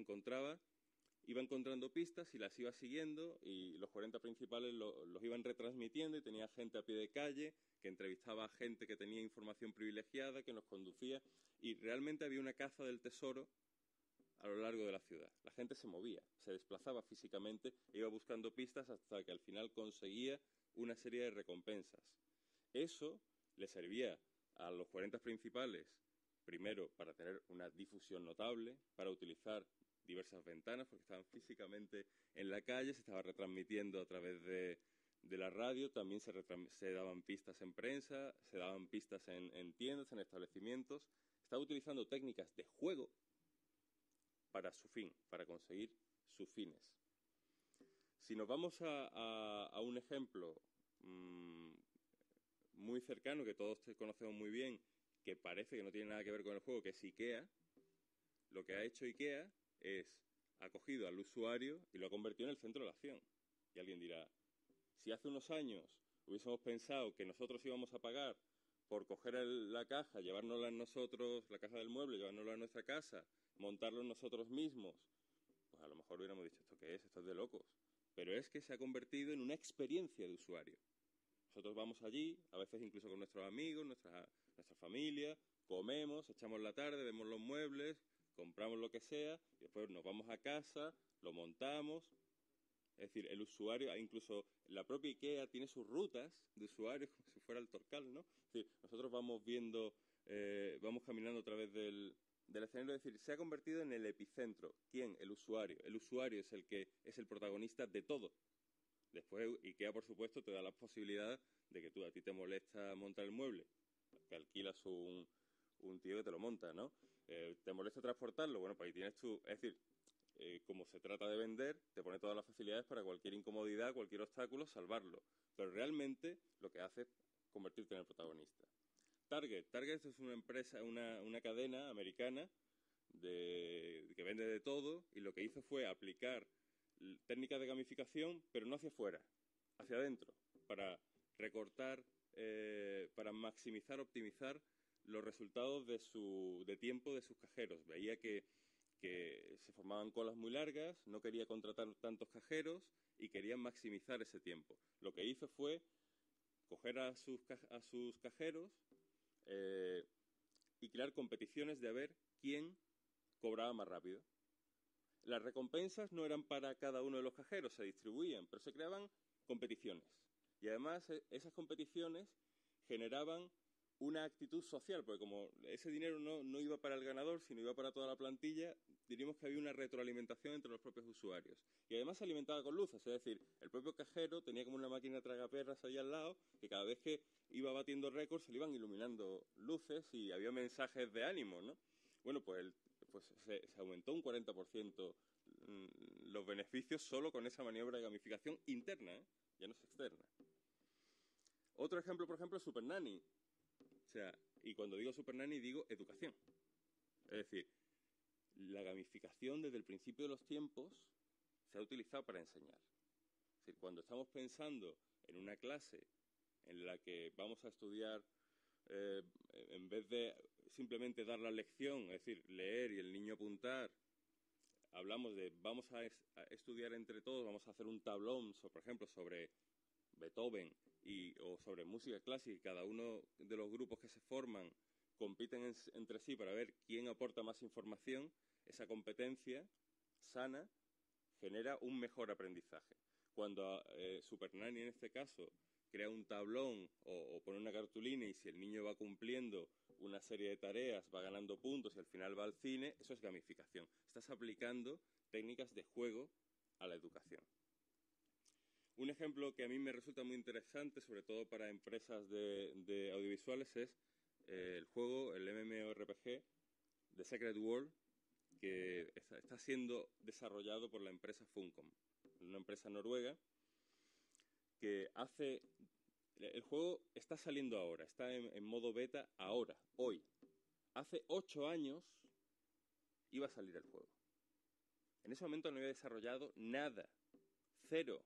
iba encontrando pistas y las iba siguiendo, y los 40 principales los iban retransmitiendo, y tenía gente a pie de calle que entrevistaba a gente que tenía información privilegiada, que nos conducía, y realmente había una caza del tesoro a lo largo de la ciudad. La gente se movía, se desplazaba físicamente, iba buscando pistas hasta que al final conseguía una serie de recompensas. Eso le servía a los 40 principales, primero, para tener una difusión notable, para utilizar diversas ventanas, porque estaban físicamente en la calle, se estaba retransmitiendo a través de la radio, también se daban pistas en prensa, se daban pistas en tiendas, en establecimientos. Estaba utilizando técnicas de juego para su fin, para conseguir sus fines. Si nos vamos a un ejemplo muy cercano, que todos conocemos muy bien, que parece que no tiene nada que ver con el juego, que es IKEA, lo que ha hecho IKEA ha cogido al usuario y lo ha convertido en el centro de la acción. Y alguien dirá, si hace unos años hubiésemos pensado que nosotros íbamos a pagar por coger la caja, llevárnosla nosotros, la caja del mueble, llevárnosla a nuestra casa, montarlo nosotros mismos, pues a lo mejor hubiéramos dicho, ¿esto qué es? Esto es de locos. Pero es que se ha convertido en una experiencia de usuario. Nosotros vamos allí, a veces incluso con nuestros amigos, nuestra familia, comemos, echamos la tarde, vemos los muebles, compramos lo que sea, y después nos vamos a casa, lo montamos. Es decir, el usuario, incluso la propia IKEA tiene sus rutas de usuarios, como si fuera el Torcal, ¿no? Es decir, nosotros vamos viendo, vamos caminando a través del escenario, es decir, se ha convertido en el epicentro. ¿Quién? El usuario. El usuario es el que es el protagonista de todo. Después, IKEA, por supuesto, te da la posibilidad de que a ti te molesta montar el mueble, que alquilas un tío que te lo monta, ¿no? ¿Te molesta transportarlo? Bueno, pues ahí tienes tú, es decir, como se trata de vender, te pone todas las facilidades para cualquier incomodidad, cualquier obstáculo, salvarlo. Pero realmente lo que hace es convertirte en el protagonista. Target es una empresa, una cadena americana que vende de todo, y lo que hizo fue aplicar técnicas de gamificación, pero no hacia afuera, hacia adentro, para recortar, para maximizar, optimizar los resultados de tiempo de sus cajeros. Veía que se formaban colas muy largas, no quería contratar tantos cajeros y querían maximizar ese tiempo. Lo que hizo fue coger a sus cajeros y crear competiciones de a ver quién cobraba más rápido. Las recompensas no eran para cada uno de los cajeros, se distribuían, pero se creaban competiciones. Y además esas competiciones generaban una actitud social, porque como ese dinero no iba para el ganador, sino iba para toda la plantilla, diríamos que había una retroalimentación entre los propios usuarios. Y además se alimentaba con luces, es decir, el propio cajero tenía como una máquina tragaperras ahí al lado, que cada vez que iba batiendo récords se le iban iluminando luces y había mensajes de ánimo, ¿no? Bueno, pues se aumentó un 40% los beneficios solo con esa maniobra de gamificación interna, ya no es externa. Otro ejemplo, por ejemplo, es Super Nanny. O sea, y cuando digo Super Nanny digo educación. Es decir, la gamificación desde el principio de los tiempos se ha utilizado para enseñar. Es decir, cuando estamos pensando en una clase en la que vamos a estudiar, en vez de simplemente dar la lección, es decir, leer y el niño apuntar, hablamos de vamos a estudiar entre todos, vamos a hacer un tablón, por ejemplo, sobre Beethoven o sobre música clásica, y cada uno de los grupos que se forman compiten entre sí para ver quién aporta más información. Esa competencia sana genera un mejor aprendizaje. Cuando Super Nanny, en este caso, crea un tablón o pone una cartulina, y si el niño va cumpliendo una serie de tareas, va ganando puntos y al final va al cine, eso es gamificación. Estás aplicando técnicas de juego a la educación. Un ejemplo que a mí me resulta muy interesante, sobre todo para empresas de audiovisuales, es el juego, el MMORPG The Secret World, que está siendo desarrollado por la empresa Funcom, una empresa noruega que hace... El juego está saliendo ahora, está en modo beta ahora, hoy. Hace 8 años iba a salir el juego. En ese momento no había desarrollado nada, cero.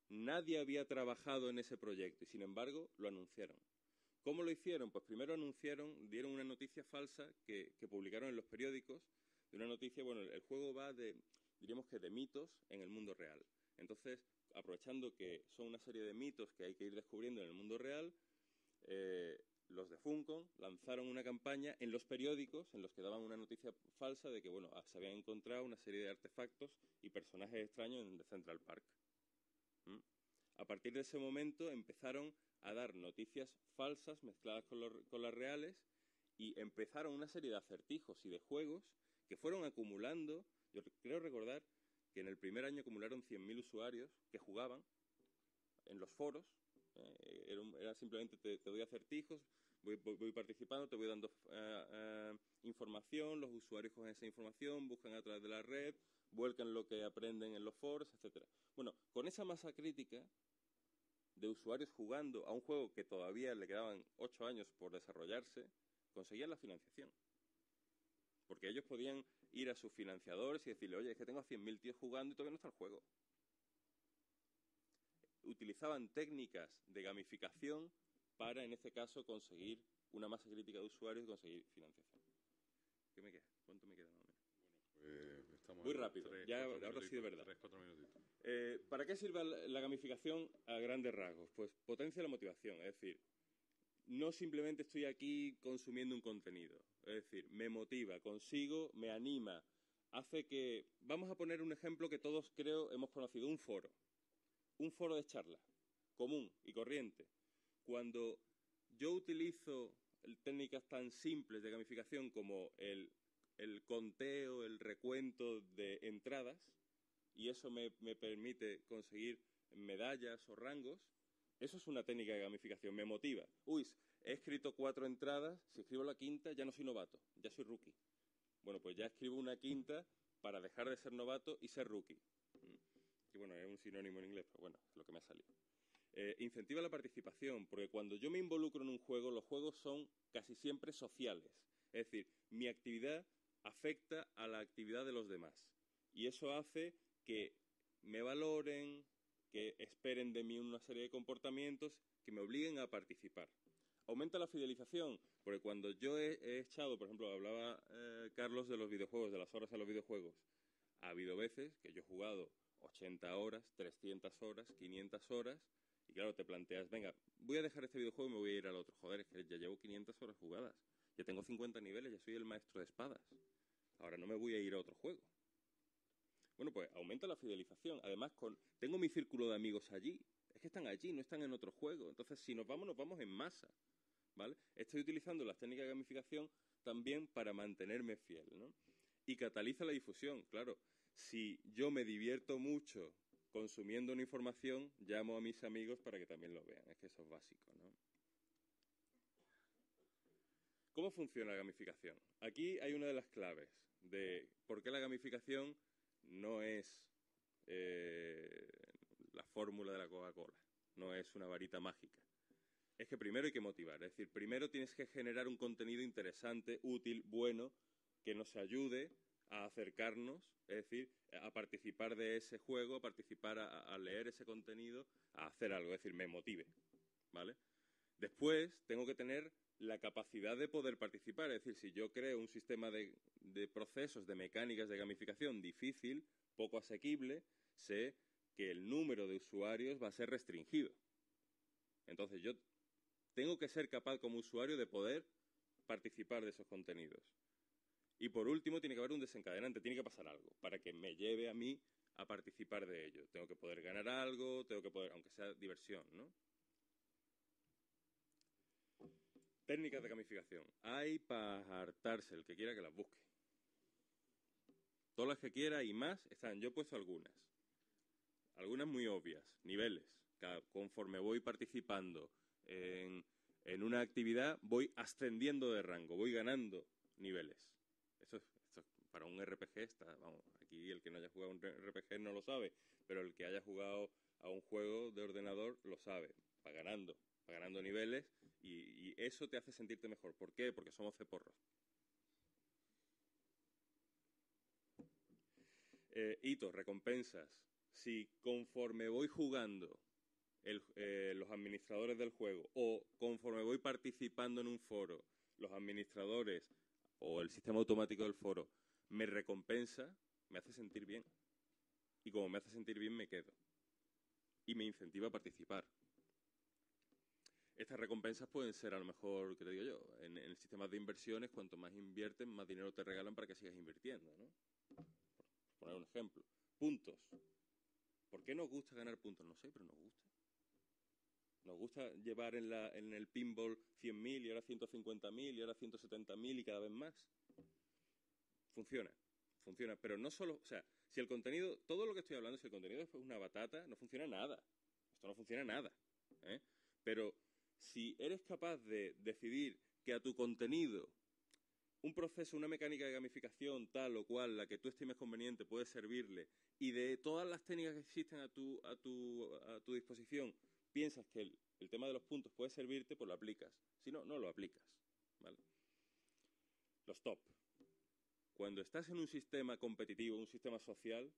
Nadie había trabajado en ese proyecto y, sin embargo, lo anunciaron. ¿Cómo lo hicieron? Pues primero dieron una noticia falsa que publicaron en los periódicos, de una noticia, bueno, el juego va diríamos que de mitos en el mundo real. Entonces, aprovechando que son una serie de mitos que hay que ir descubriendo en el mundo real, los de Funcom lanzaron una campaña en los periódicos en los que daban una noticia falsa de que, bueno, se habían encontrado una serie de artefactos y personajes extraños en The Central Park. A partir de ese momento empezaron a dar noticias falsas mezcladas con las reales y empezaron una serie de acertijos y de juegos que fueron acumulando. Yo creo recordar que en el primer año acumularon 100.000 usuarios que jugaban en los foros. Era simplemente te doy acertijos, voy participando, te voy dando información, los usuarios cogen esa información, buscan a través de la red, vuelcan lo que aprenden en los foros, etcétera. Bueno, con esa masa crítica de usuarios jugando a un juego que todavía le quedaban 8 años por desarrollarse, conseguían la financiación. Porque ellos podían ir a sus financiadores y decirle, oye, es que tengo a 100.000 tíos jugando y todavía no está el juego. Utilizaban técnicas de gamificación para, en este caso, conseguir una masa crítica de usuarios y conseguir financiación. ¿Qué me queda? ¿Cuánto me queda más o menos? Estamos muy rápido, ahora sí de verdad. 3-4 minutitos. ¿Para qué sirve la gamificación a grandes rasgos? Pues potencia la motivación, es decir, no simplemente estoy aquí consumiendo un contenido, es decir, me motiva, consigo, me anima, hace que... Vamos a poner un ejemplo que todos creo hemos conocido, un foro de charla, común y corriente. Cuando yo utilizo técnicas tan simples de gamificación como el conteo, el recuento de entradas, y eso me permite conseguir medallas o rangos, eso es una técnica de gamificación, me motiva. Uy, he escrito 4 entradas, si escribo la quinta ya no soy novato, ya soy rookie. Bueno, pues ya escribo una quinta para dejar de ser novato y ser rookie. Que bueno, es un sinónimo en inglés, pero bueno, es lo que me ha salido. Incentiva la participación, porque cuando yo me involucro en un juego, los juegos son casi siempre sociales. Es decir, mi actividad afecta a la actividad de los demás. Y eso hace que me valoren, que esperen de mí una serie de comportamientos que me obliguen a participar. Aumenta la fidelización, porque cuando yo he echado, por ejemplo, hablaba Carlos de los videojuegos, de las horas a los videojuegos. Ha habido veces que yo he jugado 80 horas, 300 horas, 500 horas, y claro, te planteas, venga, voy a dejar este videojuego y me voy a ir al otro. Joder, es que ya llevo 500 horas jugadas, ya tengo 50 niveles, ya soy el maestro de espadas. Ahora no me voy a ir a otro juego. Bueno, pues aumenta la fidelización. Además, tengo mi círculo de amigos allí. Es que están allí, no están en otro juego. Entonces, si nos vamos en masa, ¿vale? Estoy utilizando las técnicas de gamificación también para mantenerme fiel, ¿no? Y cataliza la difusión, claro. Si yo me divierto mucho consumiendo una información, llamo a mis amigos para que también lo vean. Es que eso es básico, ¿no? ¿Cómo funciona la gamificación? Aquí hay una de las claves de por qué la gamificación no es la fórmula de la Coca-Cola, no es una varita mágica. Es que primero hay que motivar, es decir, primero tienes que generar un contenido interesante, útil, bueno, que nos ayude a acercarnos, es decir, a participar de ese juego, a participar, a leer ese contenido, a hacer algo, es decir, me motive, ¿vale? Después tengo que tener la capacidad de poder participar, es decir, si yo creo un sistema de procesos, de mecánicas de gamificación difícil, poco asequible, sé que el número de usuarios va a ser restringido. Entonces yo tengo que ser capaz como usuario de poder participar de esos contenidos. Y por último tiene que haber un desencadenante, tiene que pasar algo para que me lleve a mí a participar de ello. Tengo que poder ganar algo, tengo que poder, aunque sea diversión, ¿no? Técnicas de gamificación. Hay para hartarse, el que quiera que las busque. Todas las que quiera y más están. Yo he puesto algunas. Algunas muy obvias. Niveles. Conforme voy participando en una actividad, voy ascendiendo de rango, voy ganando niveles. Esto para un RPG está, vamos, aquí el que no haya jugado a un RPG no lo sabe, pero el que haya jugado a un juego de ordenador lo sabe. Va ganando niveles y eso te hace sentirte mejor. ¿Por qué? Porque somos ceporros. Hitos, recompensas. Si conforme voy jugando los administradores del juego o conforme voy participando en un foro, los administradores o el sistema automático del foro me recompensa, me hace sentir bien. Y como me hace sentir bien, me quedo. Y me incentiva a participar. Estas recompensas pueden ser, a lo mejor, ¿qué te digo yo? En sistemas de inversiones, cuanto más inviertes, más dinero te regalan para que sigas invirtiendo, ¿no? Por poner un ejemplo. Puntos. ¿Por qué nos gusta ganar puntos? No sé, pero nos gusta. Nos gusta llevar en el pinball 100.000 y ahora 150.000 y ahora 170.000 y cada vez más. Funciona, pero no solo, o sea, si el contenido, todo lo que estoy hablando, si el contenido es una batata, no funciona nada. Esto no funciona nada, ¿eh? Pero si eres capaz de decidir que a tu contenido un proceso, una mecánica de gamificación tal o cual, la que tú estimes conveniente, puede servirle, y de todas las técnicas que existen a tu disposición, piensas que el tema de los puntos puede servirte, pues lo aplicas. Si no, no lo aplicas, ¿vale? Los top. Cuando estás en un sistema competitivo, un sistema social,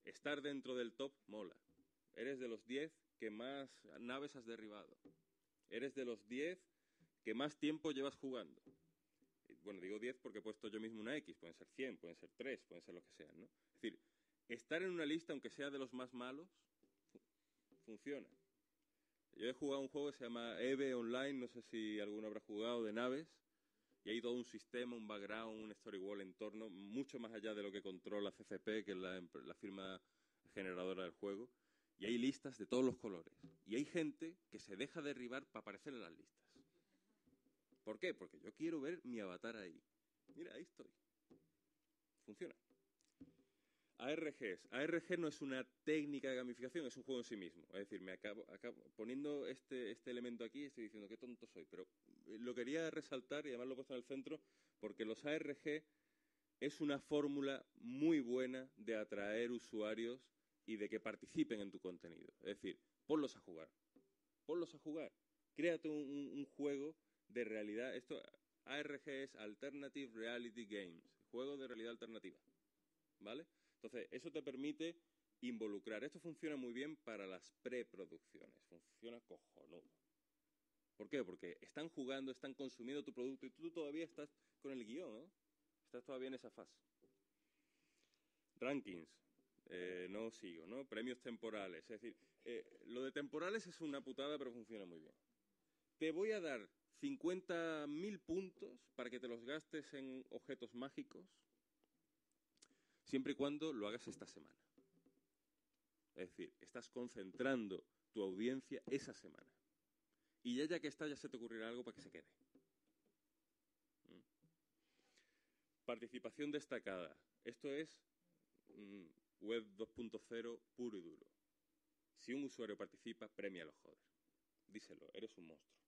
estar dentro del top mola. Eres de los 10 que más naves has derribado. Eres de los 10 que más tiempo llevas jugando. Bueno, digo 10 porque he puesto yo mismo una X. Pueden ser 100, pueden ser 3, pueden ser lo que sean, ¿no? Es decir, estar en una lista, aunque sea de los más malos, funciona. Yo he jugado un juego que se llama EVE Online, no sé si alguno habrá jugado, de naves, y hay todo un sistema, un background, un story wall en torno, mucho más allá de lo que controla CCP, que es la firma generadora del juego, y hay listas de todos los colores. Y hay gente que se deja derribar para aparecer en las listas. ¿Por qué? Porque yo quiero ver mi avatar ahí. Mira, ahí estoy. Funciona. ARGs. ARG no es una técnica de gamificación, es un juego en sí mismo. Es decir, me acabo poniendo este elemento aquí, estoy diciendo qué tonto soy. Pero lo quería resaltar y además lo he puesto en el centro porque los ARG es una fórmula muy buena de atraer usuarios y de que participen en tu contenido. Es decir, ponlos a jugar. Ponlos a jugar. Créate un juego de realidad. Esto, ARG es Alternative Reality Games. Juego de realidad alternativa. ¿Vale? Entonces, eso te permite involucrar. Esto funciona muy bien para las preproducciones. Funciona cojonudo. ¿Por qué? Porque están jugando, están consumiendo tu producto y tú todavía estás con el guión, ¿eh? Estás todavía en esa fase. Rankings. No sigo, ¿no? Premios temporales. Es decir, lo de temporales es una putada, pero funciona muy bien. Te voy a dar 50.000 puntos para que te los gastes en objetos mágicos, siempre y cuando lo hagas esta semana. Es decir, estás concentrando tu audiencia esa semana. Y ya que está, ya se te ocurrirá algo para que se quede. Participación destacada. Esto es Web 2.0 puro y duro. Si un usuario participa, premialo, joder. Díselo, eres un monstruo.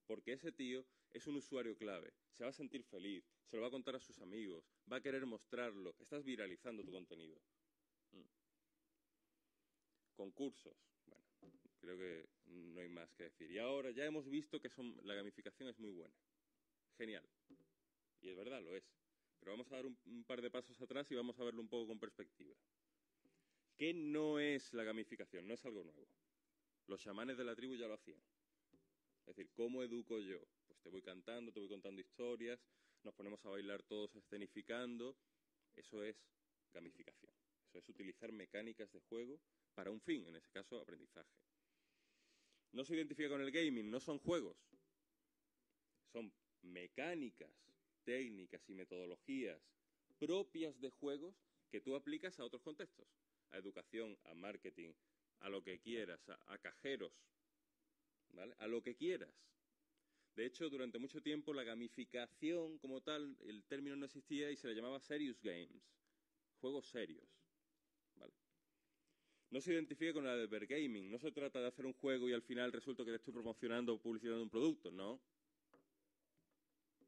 Porque ese tío es un usuario clave. Se va a sentir feliz, se lo va a contar a sus amigos, va a querer mostrarlo. Estás viralizando tu contenido. Concursos. Bueno, creo que no hay más que decir. Y ahora ya hemos visto que la gamificación es muy buena. Genial. Y es verdad, lo es. Pero vamos a dar un par de pasos atrás y vamos a verlo un poco con perspectiva. ¿Qué no es la gamificación? No es algo nuevo. Los chamanes de la tribu ya lo hacían. Es decir, ¿cómo educo yo? Pues te voy cantando, te voy contando historias, nos ponemos a bailar todos escenificando. Eso es gamificación. Eso es utilizar mecánicas de juego para un fin, en ese caso, aprendizaje. No se identifica con el gaming, no son juegos. Son mecánicas, técnicas y metodologías propias de juegos que tú aplicas a otros contextos. A educación, a marketing, a lo que quieras, a cajeros, ¿vale? A lo que quieras. De hecho, durante mucho tiempo la gamificación como tal, el término no existía y se le llamaba serious games, juegos serios, ¿vale? No se identifica con el advergaming, no se trata de hacer un juego y al final resulta que te estoy promocionando o publicitando un producto, no.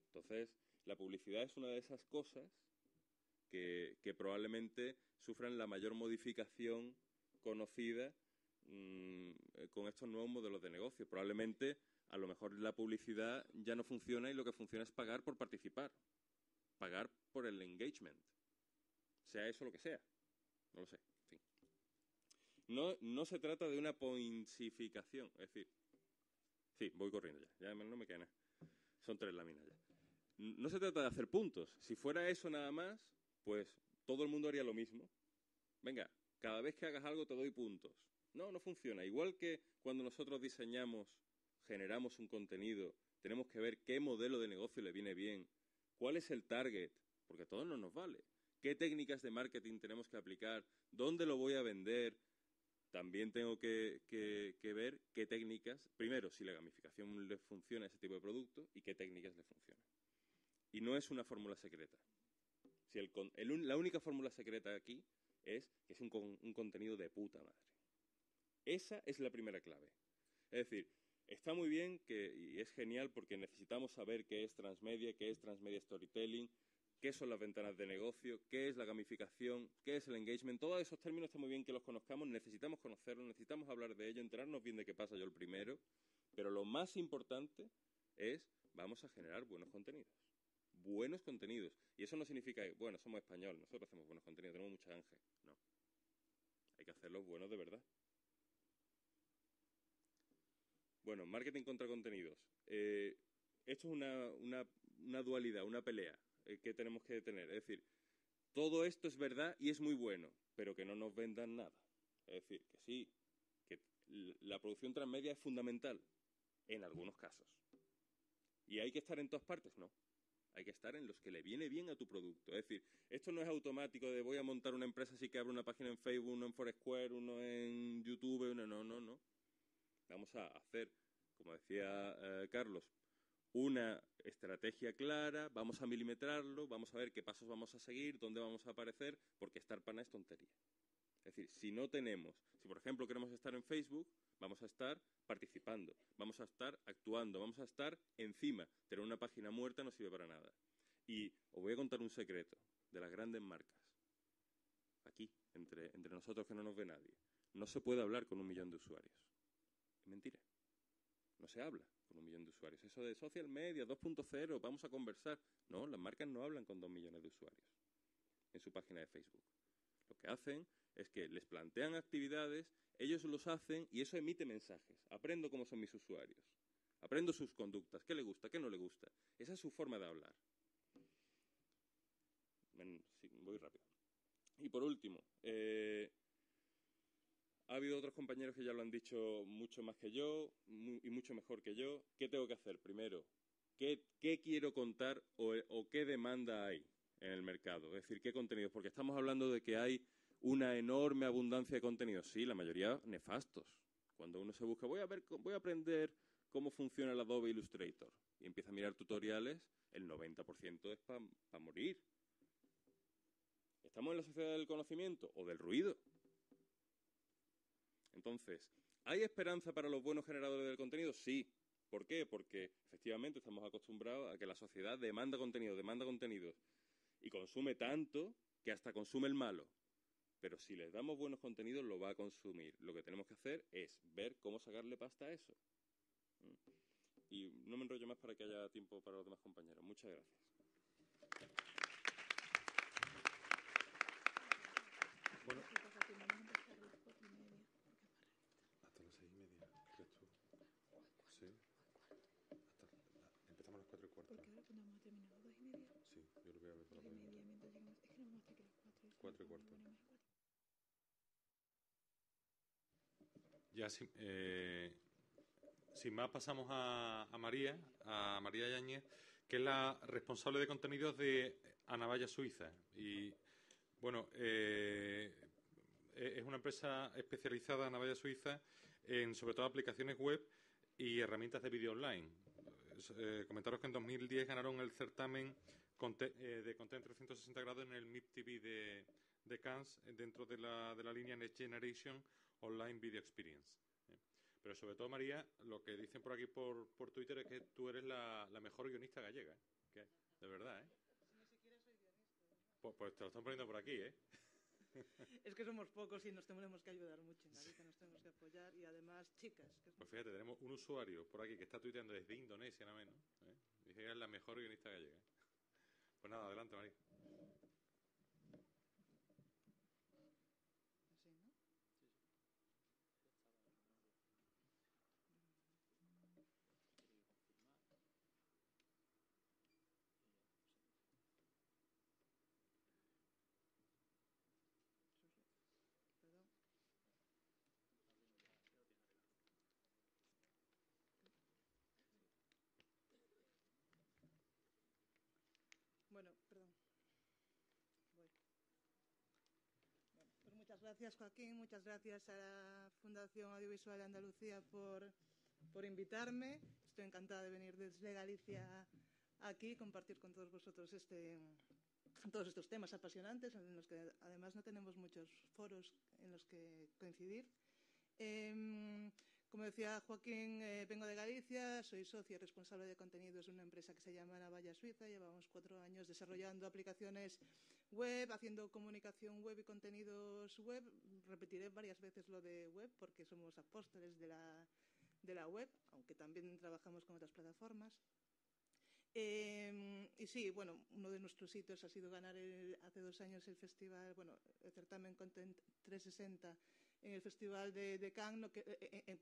Entonces, la publicidad es una de esas cosas que probablemente sufran la mayor modificación conocida con estos nuevos modelos de negocio. Probablemente, a lo mejor la publicidad ya no funciona y lo que funciona es pagar por participar, pagar por el engagement, sea eso lo que sea, no lo sé. En fin. No se trata de una pointsificación, es decir, sí, voy corriendo ya no me queda nada, son 3 láminas ya. No se trata de hacer puntos, si fuera eso nada más, pues todo el mundo haría lo mismo. Venga, cada vez que hagas algo te doy puntos. No funciona. Igual que cuando nosotros diseñamos, generamos un contenido, tenemos que ver qué modelo de negocio le viene bien, cuál es el target, porque todo no nos vale. ¿Qué técnicas de marketing tenemos que aplicar? ¿Dónde lo voy a vender? también tengo que ver qué técnicas, primero, si la gamificación le funciona a ese tipo de producto y qué técnicas le funcionan. Y no es una fórmula secreta. Si la única fórmula secreta aquí es que es un contenido de puta madre. Esa es la primera clave. Es decir, está muy bien y es genial porque necesitamos saber qué es transmedia, qué es transmedia storytelling, qué son las ventanas de negocio, qué es la gamificación, qué es el engagement. Todos esos términos está muy bien que los conozcamos, necesitamos conocerlos, necesitamos hablar de ello, enterarnos bien de qué pasa yo el primero, pero lo más importante es, vamos a generar buenos contenidos. Buenos contenidos. Y eso no significa, bueno, somos españoles, nosotros hacemos buenos contenidos, tenemos mucha ángel. No. Hay que hacerlos buenos de verdad. Bueno, marketing contra contenidos. Esto es una dualidad, una pelea que tenemos que tener. Es decir, todo esto es verdad y es muy bueno, pero que no nos vendan nada. Es decir, que sí, que la producción transmedia es fundamental en algunos casos. ¿Y hay que estar en todas partes? No. Hay que estar en los que le viene bien a tu producto. Es decir, esto no es automático de voy a montar una empresa así que abro una página en Facebook, uno en Foursquare, uno en YouTube, no. Vamos a hacer, como decía Carlos, una estrategia clara, vamos a milimetrarlo, vamos a ver qué pasos vamos a seguir, dónde vamos a aparecer, porque estar pana es tontería. Es decir, si por ejemplo queremos estar en Facebook, vamos a estar participando, vamos a estar actuando, vamos a estar encima. Tener una página muerta no sirve para nada. Y os voy a contar un secreto de las grandes marcas. Aquí, entre nosotros que no nos ve nadie. No se puede hablar con 1 millón de usuarios. Es mentira. No se habla con 1 millón de usuarios. Eso de social media 2.0, vamos a conversar. No, las marcas no hablan con 2 millones de usuarios en su página de Facebook. Lo que hacen es que les plantean actividades, ellos los hacen y eso emite mensajes. Aprendo cómo son mis usuarios. Aprendo sus conductas, qué le gusta, qué no le gusta. Esa es su forma de hablar. Sí, voy rápido. Y por último, ha habido otros compañeros que ya lo han dicho mucho más que yo y mucho mejor que yo. ¿Qué tengo que hacer? Primero, ¿qué quiero contar o qué demanda hay en el mercado? Es decir, ¿qué contenidos? Porque estamos hablando de que hay una enorme abundancia de contenidos. Sí, la mayoría nefastos. Cuando uno se busca, voy a aprender cómo funciona el Adobe Illustrator y empieza a mirar tutoriales, el 90% es para morir. ¿Estamos en la sociedad del conocimiento o del ruido? Entonces, ¿hay esperanza para los buenos generadores del contenido? Sí. ¿Por qué? Porque efectivamente estamos acostumbrados a que la sociedad demanda contenidos y consume tanto que hasta consume el malo. Pero si les damos buenos contenidos, lo va a consumir. Lo que tenemos que hacer es ver cómo sacarle pasta a eso. Y no me enrollo más para que haya tiempo para los demás compañeros. Muchas gracias. Bueno. Hasta las 6:30, ¿crees tú? Sí. Empezamos a las 4:15. Porque ahora cuando hemos terminado, 2:30. Sí, yo lo voy a ver por la 3:30 mientras llegamos. Es que no vamos hasta aquí a las 4. 4:15. Ya sin más pasamos a María Yáñez, que es la responsable de contenidos de Anavalla Suiza. Y bueno, es una empresa especializada, Anavalla Suiza, en sobre todo aplicaciones web y herramientas de vídeo online. Comentaros que en 2010 ganaron el certamen de Content 360 grados en el MIP TV de Cannes dentro de la línea Next Generation Online Video Experience. Pero sobre todo, María, lo que dicen por aquí por Twitter es que tú eres la mejor guionista gallega, ¿eh? De verdad, ¿eh? Ni siquiera soy guionista. Pues te lo están poniendo por aquí, ¿eh? Es que somos pocos y nos tenemos que ayudar mucho, Marita, nos tenemos que apoyar y además chicas. Pues fíjate, tenemos un usuario por aquí que está tuiteando desde Indonesia, nada menos, ¿eh? Dice que es la mejor guionista gallega. Pues nada, adelante, María. Bueno, perdón. Muchas gracias, Joaquín. Muchas gracias a la Fundación Audiovisual de Andalucía por invitarme. Estoy encantada de venir desde Galicia aquí y compartir con todos vosotros todos estos temas apasionantes en los que además no tenemos muchos foros en los que coincidir. Como decía Joaquín, vengo de Galicia, soy socia y responsable de contenidos de una empresa que se llama Navalla Suiza. Llevamos 4 años desarrollando aplicaciones web, haciendo comunicación web y contenidos web. Repetiré varias veces lo de web porque somos apóstoles de la web, aunque también trabajamos con otras plataformas. Y sí, bueno, uno de nuestros hitos ha sido ganar hace 2 años el festival, bueno, el certamen Content 360 en el Festival de Cannes,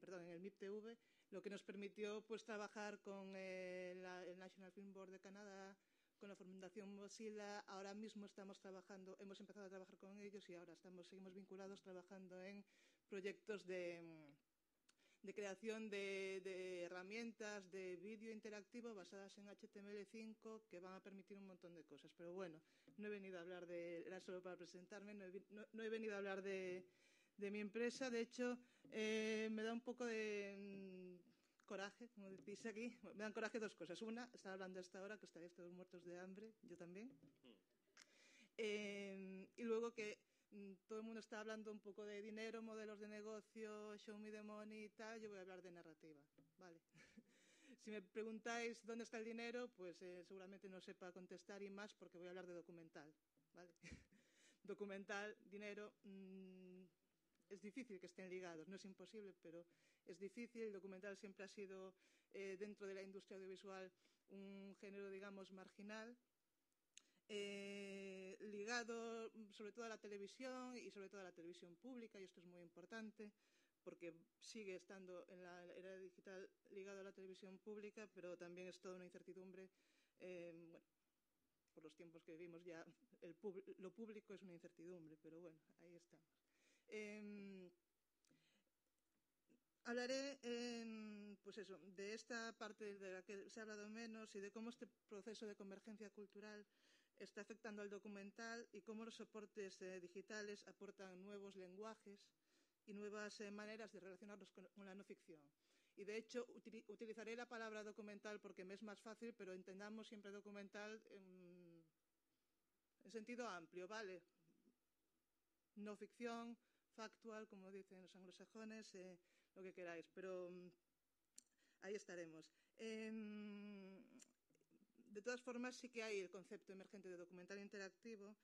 perdón, en el MIPTV, lo que nos permitió pues trabajar con el National Film Board de Canadá, con la Fundación Mozilla. Ahora mismo hemos empezado a trabajar con ellos y ahora seguimos vinculados trabajando en proyectos de creación de herramientas de vídeo interactivo basadas en HTML5 que van a permitir un montón de cosas. Pero bueno, no he venido a hablar era solo para presentarme, no he venido a hablar de mi empresa. De hecho, me da un poco de coraje, como decís aquí. Me dan coraje 2 cosas. Una, estar hablando a esta hora, que estaréis todos muertos de hambre, yo también. Y luego que todo el mundo está hablando un poco de dinero, modelos de negocio, show me the money y tal. Yo voy a hablar de narrativa, ¿vale? Si me preguntáis dónde está el dinero, pues seguramente no sepa contestar y más porque voy a hablar de documental, ¿vale? Documental, dinero, es difícil que estén ligados, no es imposible, pero es difícil. El documental siempre ha sido, dentro de la industria audiovisual, un género, digamos, marginal, ligado sobre todo a la televisión y sobre todo a la televisión pública, y esto es muy importante porque sigue estando en la era digital ligado a la televisión pública, pero también es toda una incertidumbre. Bueno, por los tiempos que vivimos ya lo público es una incertidumbre, pero bueno, ahí estamos. Hablaré pues eso, de esta parte de la que se ha hablado menos y de cómo este proceso de convergencia cultural está afectando al documental y cómo los soportes digitales aportan nuevos lenguajes y nuevas maneras de relacionarnos con la no ficción. Y de hecho utilizaré la palabra documental porque me es más fácil, pero entendamos siempre documental en sentido amplio, ¿vale? No ficción, factual, como dicen los anglosajones, lo que queráis, pero ahí estaremos. De todas formas, sí que hay el concepto emergente de documental interactivo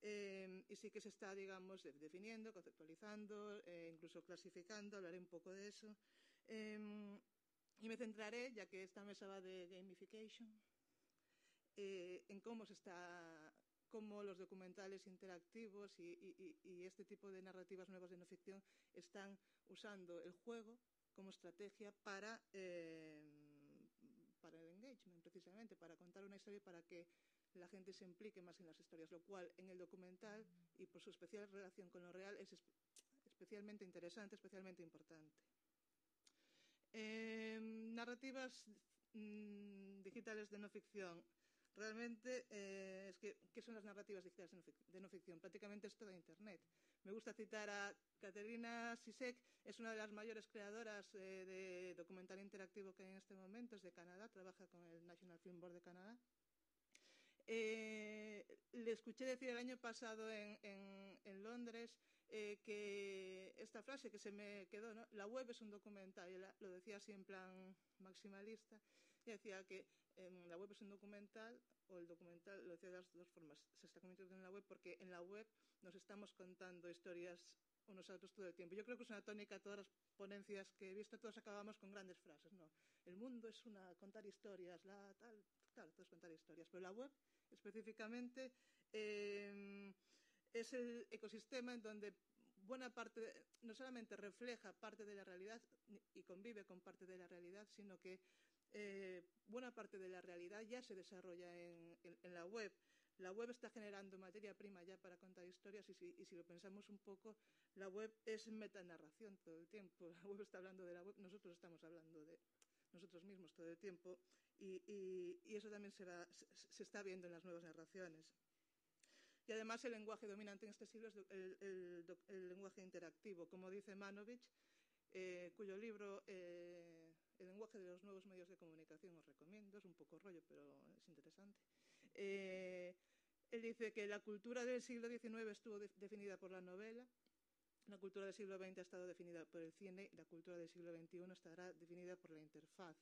y sí que se está, digamos, definiendo, conceptualizando, incluso clasificando. Hablaré un poco de eso. Y me centraré, ya que esta mesa va de gamification, en cómo los documentales interactivos y este tipo de narrativas nuevas de no ficción están usando el juego como estrategia para el engagement, precisamente, para contar una historia y para que la gente se implique más en las historias, lo cual en el documental y por su especial relación con lo real es especialmente interesante, especialmente importante. Narrativas digitales de no ficción. Realmente, ¿qué son las narrativas digitales de no ficción? Prácticamente es toda Internet. Me gusta citar a Katerina Sisek, es una de las mayores creadoras de documental interactivo que hay en este momento, es de Canadá, trabaja con el National Film Board de Canadá. Le escuché decir el año pasado en Londres que esta frase que se me quedó, ¿no? La web es un documental, y lo decía así en plan maximalista, y decía que la web es un documental, o el documental, lo decía de las 2 formas, se está convirtiendo en la web porque en la web nos estamos contando historias unos a otros todo el tiempo. Yo creo que es una tónica, todas las ponencias que he visto, todos acabamos con grandes frases, ¿no? El mundo es contar historias, claro, todo es contar historias, pero la web específicamente es el ecosistema en donde buena parte, no solamente refleja parte de la realidad y convive con parte de la realidad, sino que buena parte de la realidad ya se desarrolla en la web. La web está generando materia prima ya para contar historias y si lo pensamos un poco, la web es metanarración todo el tiempo. La web está hablando de la web, nosotros estamos hablando de nosotros mismos todo el tiempo y eso también se está viendo en las nuevas narraciones. Y además el lenguaje dominante en este siglo es el lenguaje interactivo, como dice Manovich, cuyo libro El lenguaje de los nuevos medios de comunicación os recomiendo, es un poco rollo, pero es interesante. Él dice que la cultura del siglo XIX estuvo definida por la novela, la cultura del siglo XX ha estado definida por el cine y la cultura del siglo XXI estará definida por la interfaz.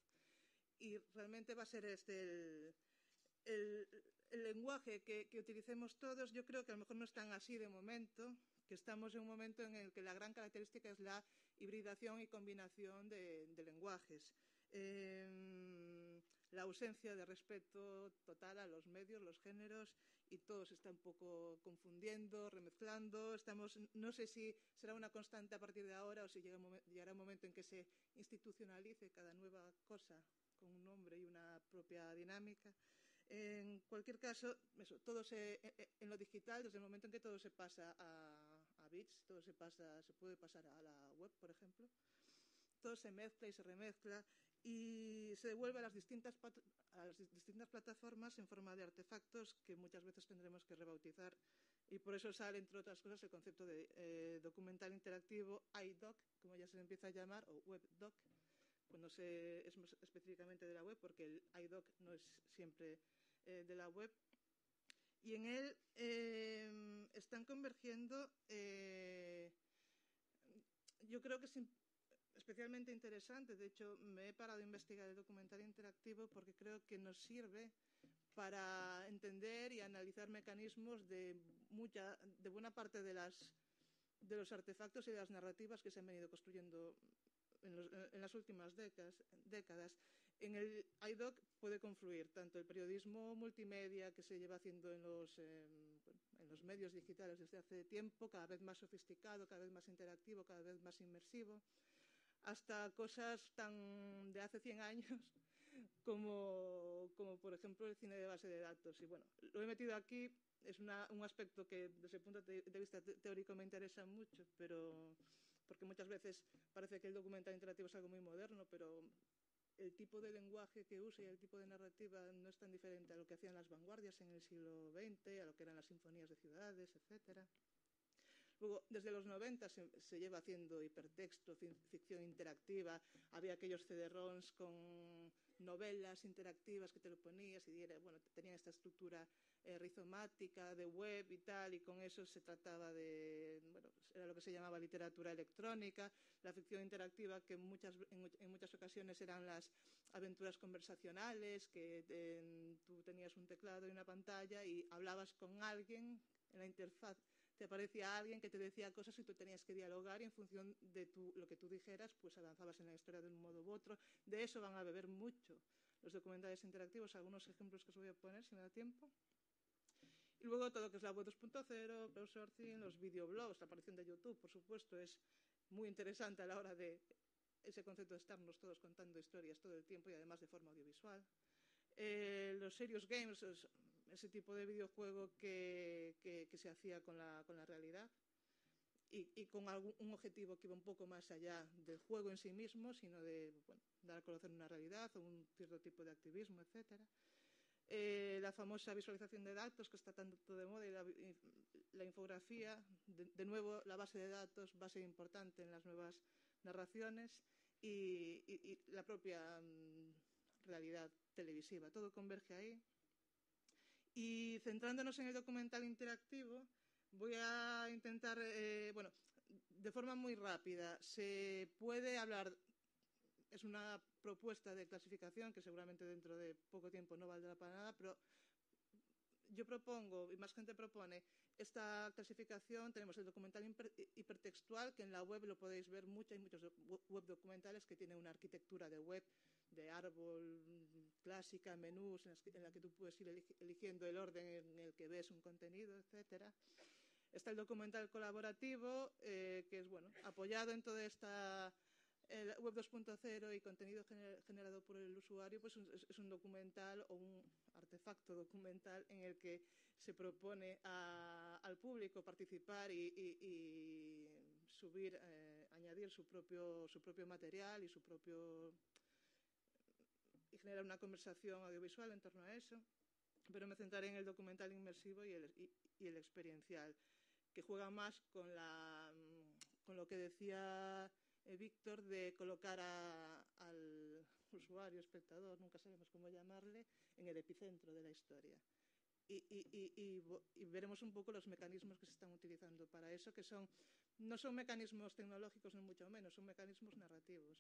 Y realmente va a ser este el lenguaje que utilicemos todos. Yo creo que a lo mejor no es tan así de momento, que estamos en un momento en el que la gran característica es la hibridación y combinación de lenguajes. La ausencia de respeto total a los medios, los géneros, y todo se está un poco confundiendo, remezclando. No sé si será una constante a partir de ahora o si llegará un momento en que se institucionalice cada nueva cosa con un nombre y una propia dinámica. En cualquier caso, en lo digital, desde el momento en que todo se pasa a bits, todo se puede pasar a la web, por ejemplo, todo se mezcla y se remezcla y se devuelve a las distintas plataformas en forma de artefactos que muchas veces tendremos que rebautizar. Y por eso sale, entre otras cosas, el concepto de documental interactivo, iDoc, como ya se empieza a llamar, o WebDoc, cuando es más específicamente de la web, porque el iDoc no es siempre de la web. Y en él están convergiendo, yo creo que es especialmente interesante. De hecho, me he parado a investigar el documental interactivo porque creo que nos sirve para entender y analizar mecanismos de buena parte de los artefactos y de las narrativas que se han venido construyendo en las últimas décadas. En el iDoc puede confluir tanto el periodismo multimedia que se lleva haciendo en los medios digitales desde hace tiempo, cada vez más sofisticado, cada vez más interactivo, cada vez más inmersivo, hasta cosas tan de hace 100 años como por ejemplo el cine de base de datos. Y bueno, lo he metido aquí, es un aspecto que desde el punto de vista teórico me interesa mucho, pero porque muchas veces parece que el documental interactivo es algo muy moderno, pero el tipo de lenguaje que usa y el tipo de narrativa no es tan diferente a lo que hacían las vanguardias en el siglo XX, a lo que eran las sinfonías de ciudades, etcétera. Luego, desde los 90 se lleva haciendo hipertexto, ficción interactiva. Había aquellos CD-ROMs con novelas interactivas que te lo ponías y tenían esta estructura rizomática de web y tal, y con eso se trataba era lo que se llamaba literatura electrónica. La ficción interactiva, que en muchas ocasiones eran las aventuras conversacionales, que tú tenías un teclado y una pantalla y hablabas con alguien en la interfaz. Te aparecía alguien que te decía cosas y tú tenías que dialogar y en función de lo que tú dijeras, pues avanzabas en la historia de un modo u otro. De eso van a beber mucho los documentales interactivos, algunos ejemplos que os voy a poner si me da tiempo. Y luego todo lo que es la web 2.0, crowdsourcing, los videoblogs, la aparición de YouTube, por supuesto, es muy interesante a la hora de ese concepto de estarnos todos contando historias todo el tiempo y además de forma audiovisual. Los serious games, ese tipo de videojuego que se hacía con la realidad y con un objetivo que iba un poco más allá del juego en sí mismo, sino de dar a conocer una realidad o un cierto tipo de activismo, etcétera. La famosa visualización de datos que está tanto de moda y la infografía, de nuevo la base de datos va a ser importante en las nuevas narraciones y la propia realidad televisiva, todo converge ahí. Y centrándonos en el documental interactivo, voy a intentar, de forma muy rápida, se puede hablar, es una propuesta de clasificación que seguramente dentro de poco tiempo no valdrá para nada, pero yo propongo, y más gente propone, esta clasificación. Tenemos el documental hipertextual, que en la web lo podéis ver, muchos web documentales que tienen una arquitectura de web, de árbol clásica, menús, en la que tú puedes ir eligiendo el orden en el que ves un contenido, etcétera. Está el documental colaborativo, que es apoyado en toda esta web 2.0 y contenido generado por el usuario, pues es un documental o un artefacto documental en el que se propone al público participar y subir, añadir su propio material y generar una conversación audiovisual en torno a eso. pero me centraré en el documental inmersivo y el experiencial, que juega más con lo que decía Víctor, de colocar al usuario, espectador, nunca sabemos cómo llamarle, en el epicentro de la historia. Y veremos un poco los mecanismos que se están utilizando para eso, que no son mecanismos tecnológicos ni mucho menos, son mecanismos narrativos.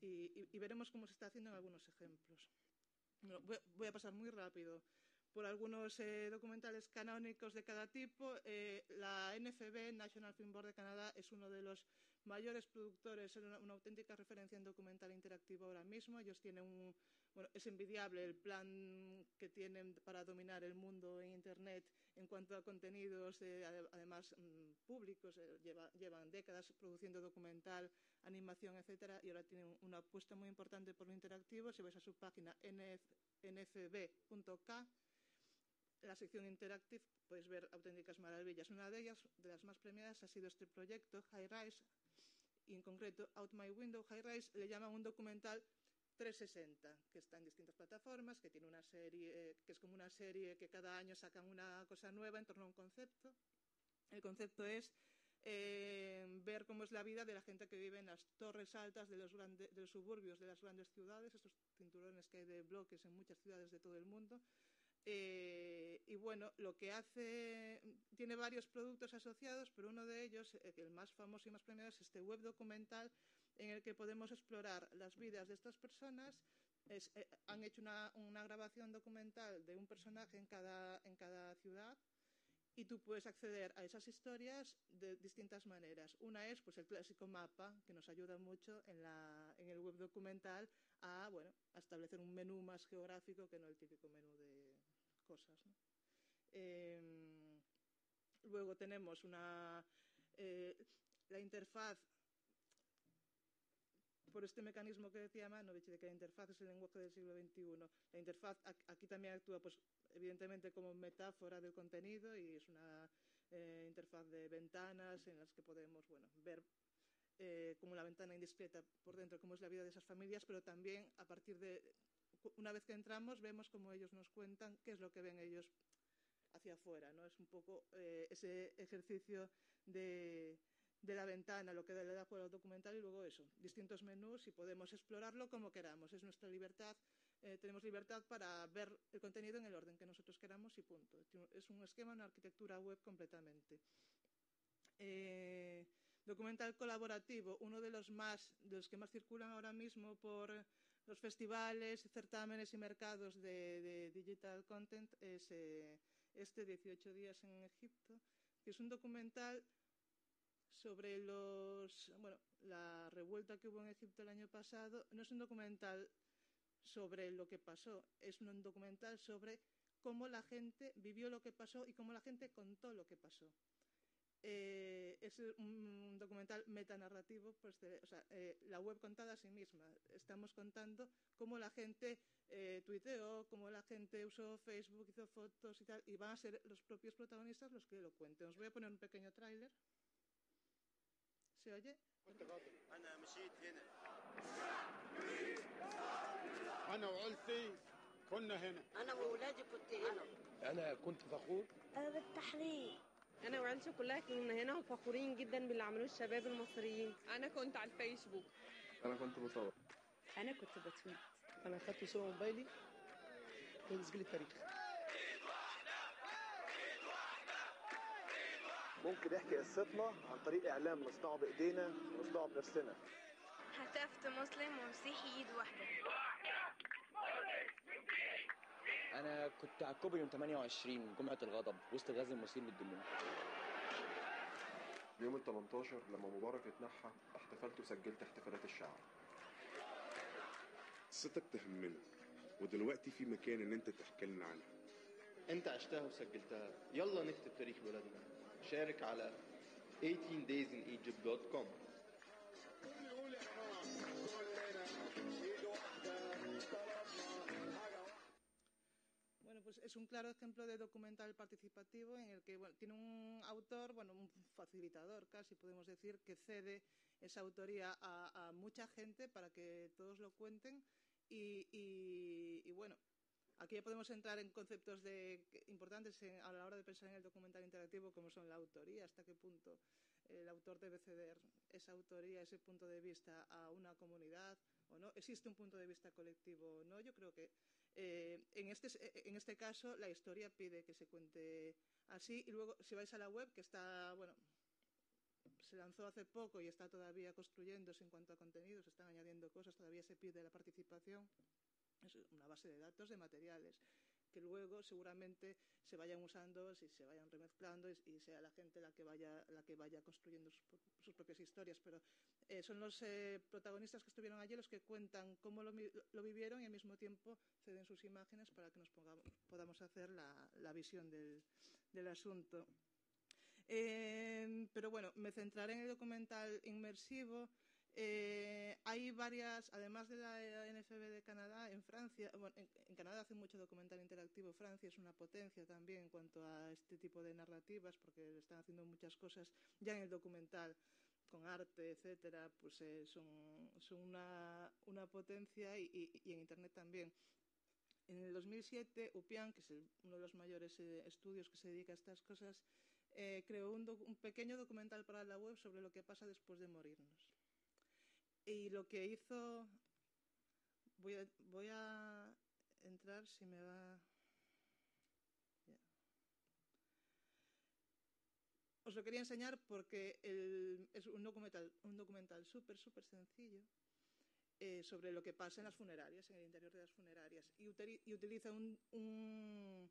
Y veremos cómo se está haciendo en algunos ejemplos. Bueno, voy a pasar muy rápido por algunos documentales canónicos de cada tipo. La NFB, National Film Board de Canadá, es uno de los mayores productores, una auténtica referencia en documental interactivo ahora mismo. Ellos tienen es envidiable el plan que tienen para dominar el mundo en Internet en cuanto a contenidos, además públicos. Llevan décadas produciendo documental, animación, etcétera, y ahora tienen una apuesta muy importante por lo interactivo. Si vais a su página nfb.k, la sección Interactive, podéis ver auténticas maravillas. Una de ellas, de las más premiadas, ha sido este proyecto, High Rise, y en concreto Out My Window. High Rise le llaman un documental 360, que está en distintas plataformas, que tiene una serie, que es como una serie que cada año sacan una cosa nueva en torno a un concepto. El concepto es ver cómo es la vida de la gente que vive en las torres altas de los suburbios de las grandes ciudades, estos cinturones que hay de bloques en muchas ciudades de todo el mundo. Y bueno, lo que hace, tiene varios productos asociados, pero uno de ellos, el más famoso y más premiado, es este web documental en el que podemos explorar las vidas de estas personas. Han hecho una grabación documental de un personaje en cada ciudad, y tú puedes acceder a esas historias de distintas maneras. Una es pues el clásico mapa, que nos ayuda mucho en el web documental a establecer un menú más geográfico que no el típico menú de cosas, ¿no? Luego tenemos la interfaz, por este mecanismo que decía Manovich, de que la interfaz es el lenguaje del siglo XXI. La interfaz aquí también actúa, pues, evidentemente, como metáfora del contenido, y es una interfaz de ventanas en las que podemos ver como la ventana indiscreta por dentro cómo es la vida de esas familias, pero también a partir de, una vez que entramos, vemos cómo ellos nos cuentan qué es lo que ven ellos hacia afuera, ¿no? Es un poco ese ejercicio de la ventana, lo que le da juego al documental, y luego eso, distintos menús, y podemos explorarlo como queramos. Es nuestra libertad, tenemos libertad para ver el contenido en el orden que nosotros queramos y punto. Es un esquema, una arquitectura web completamente. Documental colaborativo, uno de los que más circulan ahora mismo por los festivales, certámenes y mercados de digital content, es 18 días en Egipto, que es un documental sobre la revuelta que hubo en Egipto el año pasado. No es un documental sobre lo que pasó, es un documental sobre cómo la gente vivió lo que pasó y cómo la gente contó lo que pasó. Es un documental metanarrativo, pues la web contada a sí misma. Estamos contando cómo la gente tuiteó, cómo la gente usó Facebook, hizo fotos y tal, y van a ser los propios protagonistas los que lo cuenten. Os voy a poner un pequeño tráiler. ¿Se oye? أنا وعيلتي كنا هنا. أنا وولادي كنت هنا. أنا كنت فخور. بالتحرير. أنا وعيلتي كلها كنا هنا وفخورين جدا باللي عملوه الشباب المصريين. أنا كنت على الفيسبوك. أنا كنت بصور. أنا كنت بتويت. أنا خدت صورة موبايلي وتسجيل التاريخ. ممكن نحكي قصتنا عن طريق إعلام نصنعه بإيدينا ونصنعه بنفسنا. هتفت مسلم ومسيحي إيد واحدة. أنا كنت على الكوبري يوم 28 جمعة الغضب وسط الغاز المثير للدموع. يوم ال 18 لما مبارك اتنحى احتفلت وسجلت احتفالات الشعب. قصتك تهمنا ودلوقتي في مكان ان انت تحكي لنا عنها. انت عشتها وسجلتها، يلا نكتب تاريخ بلدنا. شارك على 18daysinegypt.com. Bueno, pues es un claro ejemplo de documental participativo en el que tiene un autor, un facilitador casi podemos decir, que cede esa autoría a mucha gente para que todos lo cuenten y aquí ya podemos entrar en conceptos importantes a la hora de pensar en el documental interactivo, como son la autoría, hasta qué punto el autor debe ceder esa autoría, ese punto de vista a una comunidad o no. ¿Existe un punto de vista colectivo o no? Yo creo que en este caso la historia pide que se cuente así, y luego si vais a la web, que está, bueno, se lanzó hace poco y está todavía construyéndose en cuanto a contenidos, se están añadiendo cosas, todavía se pide la participación. Es una base de datos de materiales que luego seguramente se vayan usando, si se vayan remezclando y sea la gente la que vaya construyendo sus propias historias. Pero son los protagonistas que estuvieron allí los que cuentan cómo lo vivieron y al mismo tiempo ceden sus imágenes para que nos podamos hacer la visión del asunto. Pero bueno, me centraré en el documental inmersivo. Hay varias, además de la NFB de Canadá, en Francia, bueno, en Canadá hacen mucho documental interactivo. Francia es una potencia también en cuanto a este tipo de narrativas, porque están haciendo muchas cosas ya en el documental, con arte, etcétera, pues son una potencia, y en Internet también. En el 2007, UPIAN, que es uno de los mayores estudios que se dedica a estas cosas, creó un pequeño documental para la web sobre lo que pasa después de morirnos. Y lo que hizo... Voy a entrar, si me va... Yeah. Os lo quería enseñar porque es un documental súper sencillo sobre lo que pasa en las funerarias, en el interior de las funerarias. Y utiliza un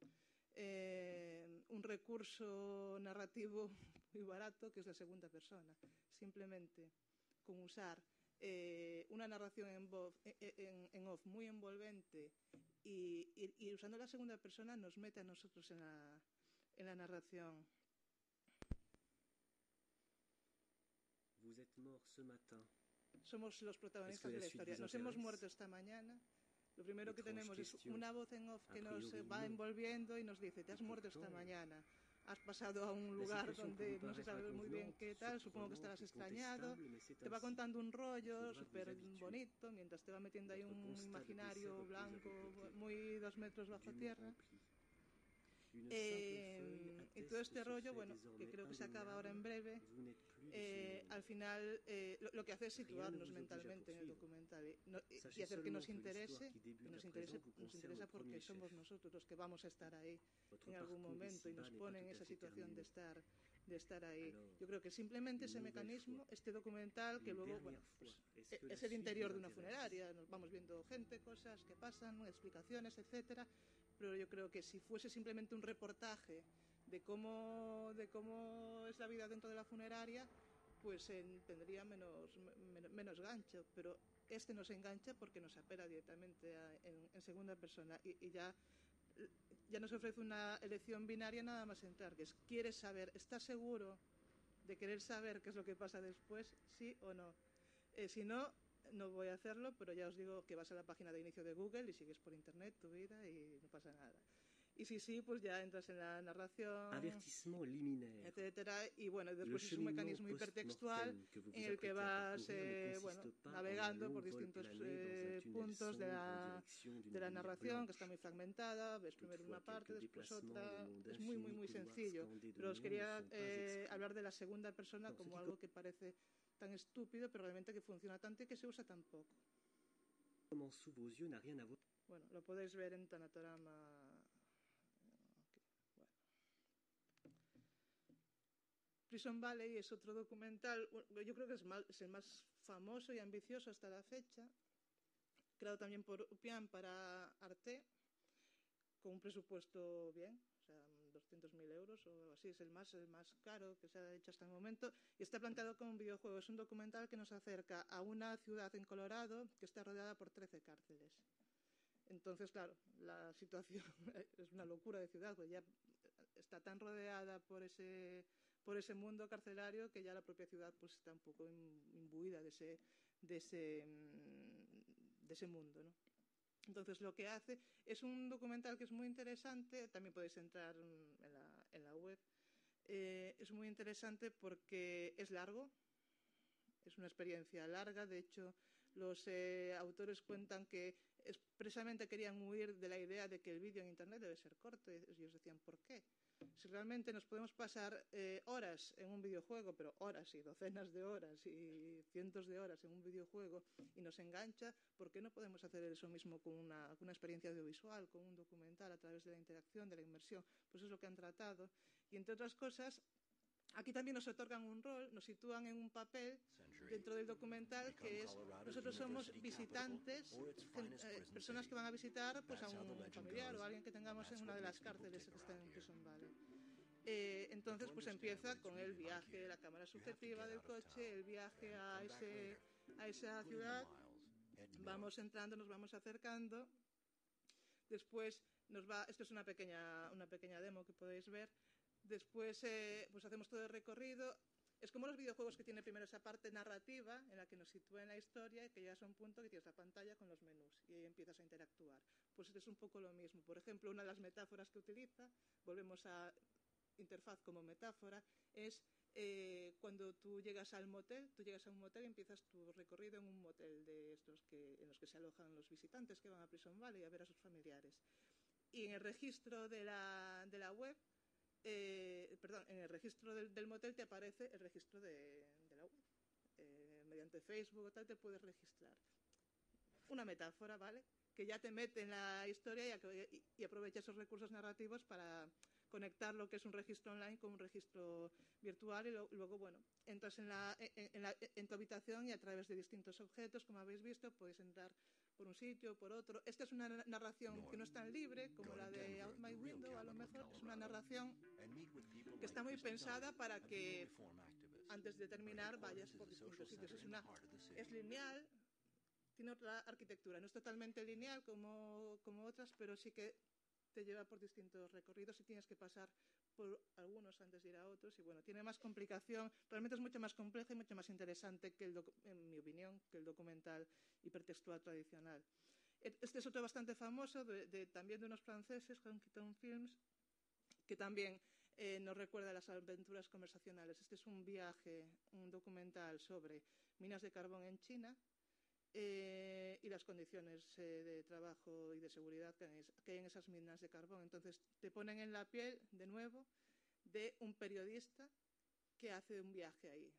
recurso narrativo muy barato, que es la segunda persona. Simplemente con usar una narración en off muy envolvente y usando la segunda persona nos mete a nosotros en la narración. Vous êtes mort ce matin. Somos los protagonistas de la historia. Nos hemos muerto esta mañana. Lo primero que tenemos es una voz en off que nos va envolviendo y nos dice: te has muerto esta mañana. Has pasado a un lugar donde no se sabe muy bien qué tal, supongo que estarás extrañado. Te va contando un rollo súper bonito mientras te va metiendo ahí un imaginario blanco muy 2 metros bajo tierra. Y todo este rollo, bueno, que creo que se acaba ahora en breve, al final lo que hace es situarnos mentalmente en el documental y hacer que nos interese porque somos nosotros los que vamos a estar ahí en algún momento y nos pone en esa situación de estar ahí. Yo creo que simplemente ese mecanismo, este documental, que luego, bueno, pues es el interior de una funeraria, nos vamos viendo gente, cosas que pasan, explicaciones, etcétera. Pero yo creo que si fuese simplemente un reportaje de cómo es la vida dentro de la funeraria, pues tendría menos gancho. Pero este nos engancha porque nos apela directamente en segunda persona y ya nos ofrece una elección binaria nada más entrar, que es: ¿quieres saber, estás seguro de querer saber qué es lo que pasa después, sí o no? Si no voy a hacerlo, pero ya os digo que vas a la página de inicio de Google y sigues por internet tu vida y no pasa nada. Y sí, pues ya entras en la narración, etcétera, y bueno, después es un mecanismo hipertextual en el que vas navegando por distintos puntos de la narración, que está muy fragmentada. Ves primero una parte, después otra. Es muy sencillo, pero os quería hablar de la segunda persona como algo que parece tan estúpido, pero realmente que funciona tanto y que se usa tan poco. Bueno, lo podéis ver en Tanatorama. Prison Valley es otro documental, yo creo que es el más famoso y ambicioso hasta la fecha, creado también por UPIAN para Arte, con un presupuesto bien, o sea, 200.000 euros o algo así. Es el más caro que se ha hecho hasta el momento, y está planteado como un videojuego. Es un documental que nos acerca a una ciudad en Colorado que está rodeada por 13 cárceles. Entonces, claro, la situación es una locura de ciudad, pues ya está tan rodeada por ese mundo carcelario que ya la propia ciudad pues está un poco imbuida de ese mundo, ¿no? Entonces lo que hace es un documental que es muy interesante. También podéis entrar en la web. Es muy interesante porque es largo, es una experiencia larga. De hecho, Los autores cuentan que expresamente querían huir de la idea de que el vídeo en Internet debe ser corto. Y ellos decían, ¿por qué? Si realmente nos podemos pasar horas en un videojuego, pero horas y docenas de horas y cientos de horas en un videojuego y nos engancha, ¿por qué no podemos hacer eso mismo con una experiencia audiovisual, con un documental, a través de la interacción, de la inmersión? Pues es lo que han tratado. Y entre otras cosas, aquí también nos otorgan un rol, nos sitúan en un papel dentro del documental que es, nosotros somos visitantes, personas que van a visitar pues, a un familiar o a alguien que tengamos en una de las cárceles que están en Prison Valley. Entonces pues empieza con el viaje, la cámara subjetiva del coche, el viaje a esa ciudad, vamos entrando, nos vamos acercando, después esto es una pequeña demo que podéis ver. Después pues hacemos todo el recorrido. Es como los videojuegos que tiene primero esa parte narrativa en la que nos sitúa en la historia y que llegas a un punto que tienes la pantalla con los menús y ahí empiezas a interactuar. Pues es un poco lo mismo. Por ejemplo, una de las metáforas que utiliza, volvemos a interfaz como metáfora, es cuando tú llegas a un motel y empiezas tu recorrido en un motel de estos en los que se alojan los visitantes que van a Prison Valley a ver a sus familiares. Y en el registro de la web, en el registro del motel te aparece el registro de la web. Mediante Facebook o tal te puedes registrar. Una metáfora, ¿vale? Que ya te mete en la historia y aprovecha esos recursos narrativos para conectar lo que es un registro online con un registro virtual y luego, bueno, entras en tu habitación y a través de distintos objetos, como habéis visto, podéis entrar por un sitio, por otro. Esta es una narración que no es tan libre como la de Out My Window, a lo mejor. Es una narración que está muy pensada para que antes de terminar vayas por distintos sitios. Es lineal, tiene otra arquitectura. No es totalmente lineal como otras, pero sí que te lleva por distintos recorridos y tienes que pasar por algunos antes de ir a otros. Y bueno, tiene más complicación. Realmente es mucho más compleja y mucho más interesante, en mi opinión, que el documental hipertextual tradicional. Este es otro bastante famoso, también de unos franceses, Honky Films, que también nos recuerda las aventuras conversacionales. Este es un viaje, un documental sobre minas de carbón en China y las condiciones de trabajo y de seguridad que hay en esas minas de carbón. Entonces te ponen en la piel, de nuevo, de un periodista que hace un viaje ahí.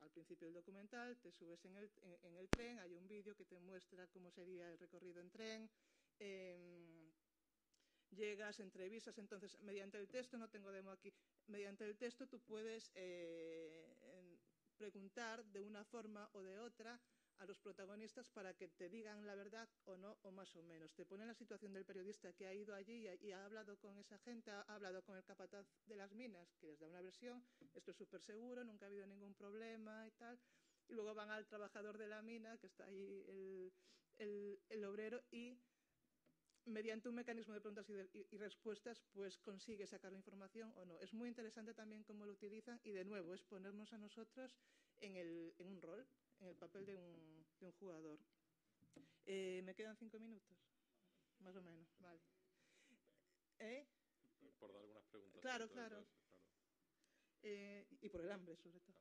Al principio del documental te subes en el tren, hay un vídeo que te muestra cómo sería el recorrido en tren, llegas, entrevistas, entonces mediante el texto, no tengo demo aquí, mediante el texto tú puedes preguntar de una forma o de otra a los protagonistas para que te digan la verdad o no, o más o menos. Te pone en la situación del periodista que ha ido allí y ha hablado con esa gente, ha hablado con el capataz de las minas, que les da una versión, esto es súper seguro, nunca ha habido ningún problema y tal. Y luego van al trabajador de la mina, que está ahí el obrero, y mediante un mecanismo de preguntas y respuestas, pues consigue sacar la información o no. Es muy interesante también cómo lo utilizan y, de nuevo, es ponernos a nosotros en un rol, en el papel de un jugador. ¿Me quedan 5 minutos? Más o menos, vale. Por dar algunas preguntas. Claro. Y por el hambre, sobre todo.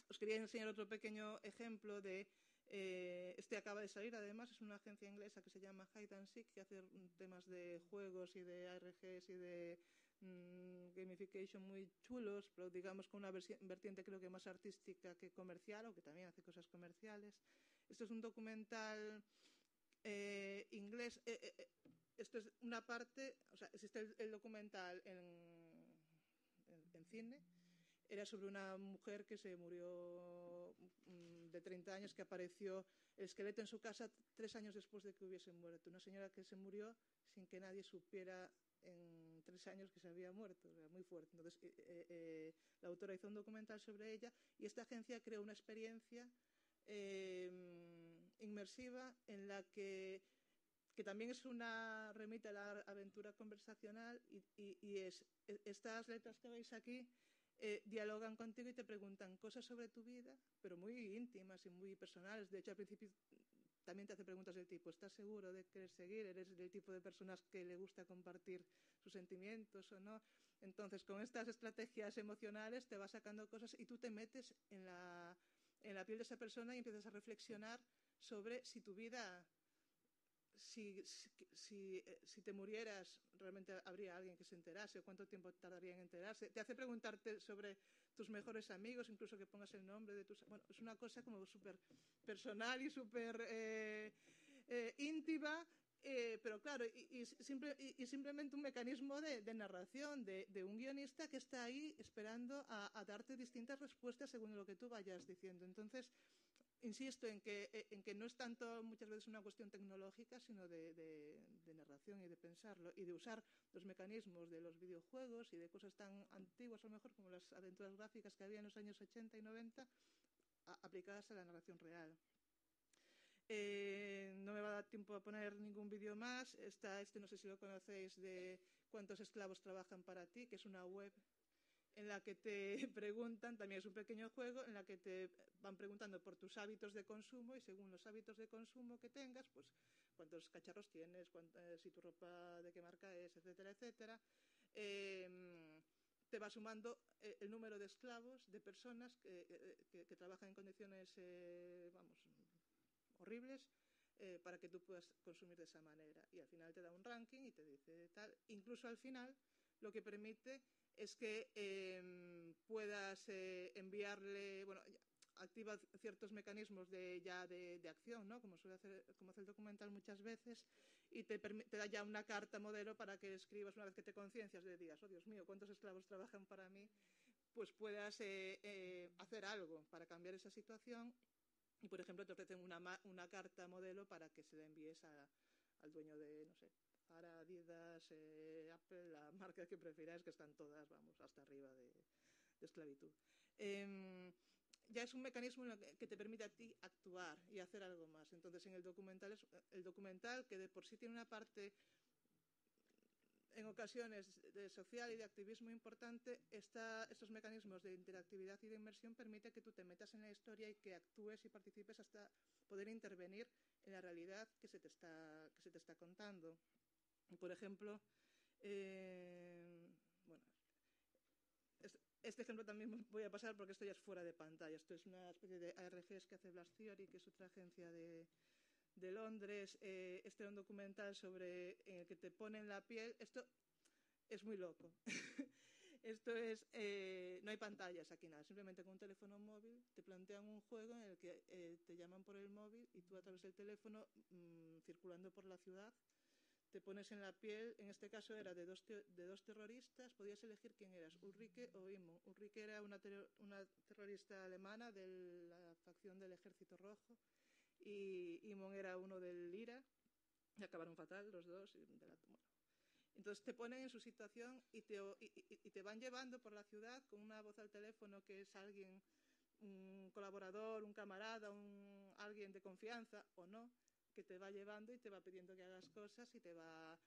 Os quería enseñar otro pequeño ejemplo de... este acaba de salir, además, es una agencia inglesa que se llama Hide and Seek, que hace temas de juegos y de ARGs y de gamification muy chulos, pero digamos con una vertiente creo que más artística que comercial, aunque también hace cosas comerciales. Esto es un documental inglés. Esto es una parte, o sea, existe el documental en cine. Era sobre una mujer que se murió de 30 años, que apareció el esqueleto en su casa 3 años después de que hubiese muerto. Una señora que se murió sin que nadie supiera en 3 años que se había muerto. O sea, muy fuerte. Entonces, la autora hizo un documental sobre ella y esta agencia creó una experiencia inmersiva en la que también es una remita a la aventura conversacional y estas letras que veis aquí dialogan contigo y te preguntan cosas sobre tu vida, pero muy íntimas y muy personales. De hecho, al principio también te hace preguntas del tipo, ¿estás seguro de querer seguir? ¿Eres del tipo de personas que le gusta compartir sus sentimientos o no? Entonces, con estas estrategias emocionales te vas sacando cosas y tú te metes en en la piel de esa persona y empiezas a reflexionar sobre si tu vida, si te murieras, realmente habría alguien que se enterase, o cuánto tiempo tardaría en enterarse. Te hace preguntarte sobre tus mejores amigos, incluso que pongas el nombre de tus... Bueno, es una cosa como súper personal y súper íntima, pero claro, y simplemente un mecanismo de narración de un guionista que está ahí esperando a darte distintas respuestas según lo que tú vayas diciendo. Entonces, insisto en que no es tanto muchas veces una cuestión tecnológica, sino de narración y de pensarlo, y de usar los mecanismos de los videojuegos y de cosas tan antiguas a lo mejor como las aventuras gráficas que había en los años 80 y 90 aplicadas a la narración real. No me va a dar tiempo a poner ningún vídeo más. Está no sé si lo conocéis, de cuántos esclavos trabajan para ti, que es una web en la que te preguntan, también es un pequeño juego, en la que te van preguntando por tus hábitos de consumo, y según los hábitos de consumo que tengas, pues cuántos cacharros tienes, si tu ropa de qué marca es, etcétera, etcétera. Te va sumando el número de esclavos, de personas que trabajan en condiciones, horribles, para que tú puedas consumir de esa manera. Y al final te da un ranking y te dice tal. Incluso al final lo que permite es que puedas enviarle, bueno, activa ciertos mecanismos de acción, ¿no? Como hace el documental muchas veces, y te da ya una carta modelo para que escribas una vez que te conciencias, de digas, oh Dios mío, ¿cuántos esclavos trabajan para mí? Pues puedas hacer algo para cambiar esa situación. Y, por ejemplo, te ofrecen una carta modelo para que se la envíes al dueño de, no sé, Zara, Adidas, Apple, la marca que prefieras, que están todas, vamos, hasta arriba de esclavitud. Ya es un mecanismo que te permite a ti actuar y hacer algo más. Entonces, en el documental, que de por sí tiene una parte en ocasiones de social y de activismo importante, estos mecanismos de interactividad y de inmersión permiten que tú te metas en la historia y que actúes y participes hasta poder intervenir en la realidad que se te está contando. Por ejemplo, bueno, este ejemplo también voy a pasar porque esto ya es fuera de pantalla. Esto es una especie de ARGs que hace Blast Theory, que es otra agencia de Londres. Este era un documental en el que te ponen la piel. Esto es muy loco. Esto es, no hay pantallas aquí, nada, simplemente con un teléfono móvil te plantean un juego en el que te llaman por el móvil y tú a través del teléfono, circulando por la ciudad, te pones en la piel. En este caso era de dos terroristas, podías elegir quién eras, Ulrike o Immo. Ulrike era una terrorista alemana de la facción del Ejército Rojo, y Immo era uno del IRA, y acabaron fatal los dos. Entonces te ponen en su situación y te van llevando por la ciudad con una voz al teléfono que es alguien, un colaborador, un camarada, alguien de confianza o no, que te va llevando y te va pidiendo que hagas cosas y te va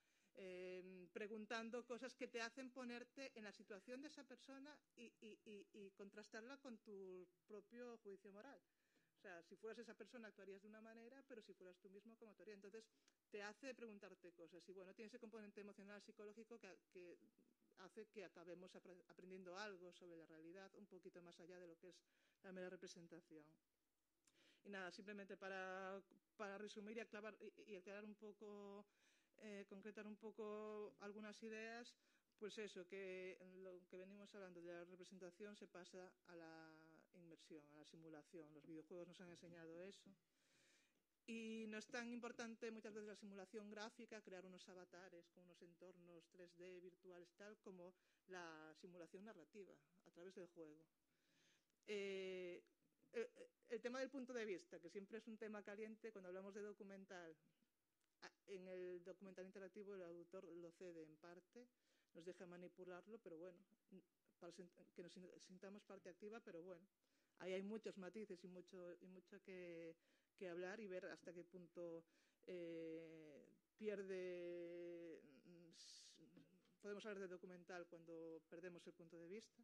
preguntando cosas que te hacen ponerte en la situación de esa persona y contrastarla con tu propio juicio moral. O sea, si fueras esa persona actuarías de una manera, pero si fueras tú mismo, ¿cómo actuarías? Entonces te hace preguntarte cosas y, bueno, tiene ese componente emocional, psicológico que hace que acabemos aprendiendo algo sobre la realidad un poquito más allá de lo que es la mera representación. Y nada, simplemente para resumir y aclarar un poco, concretar un poco algunas ideas, pues eso, que lo que venimos hablando de la representación se pasa a la inmersión, a la simulación. Los videojuegos nos han enseñado eso. Y no es tan importante muchas veces la simulación gráfica, crear unos avatares con unos entornos 3D virtuales tal, como la simulación narrativa a través del juego. El tema del punto de vista, que siempre es un tema caliente cuando hablamos de documental. En el documental interactivo el autor lo cede en parte, nos deja manipularlo, pero bueno, para que nos sintamos parte activa, pero bueno, ahí hay muchos matices y mucho que hablar y ver hasta qué punto podemos hablar de documental cuando perdemos el punto de vista.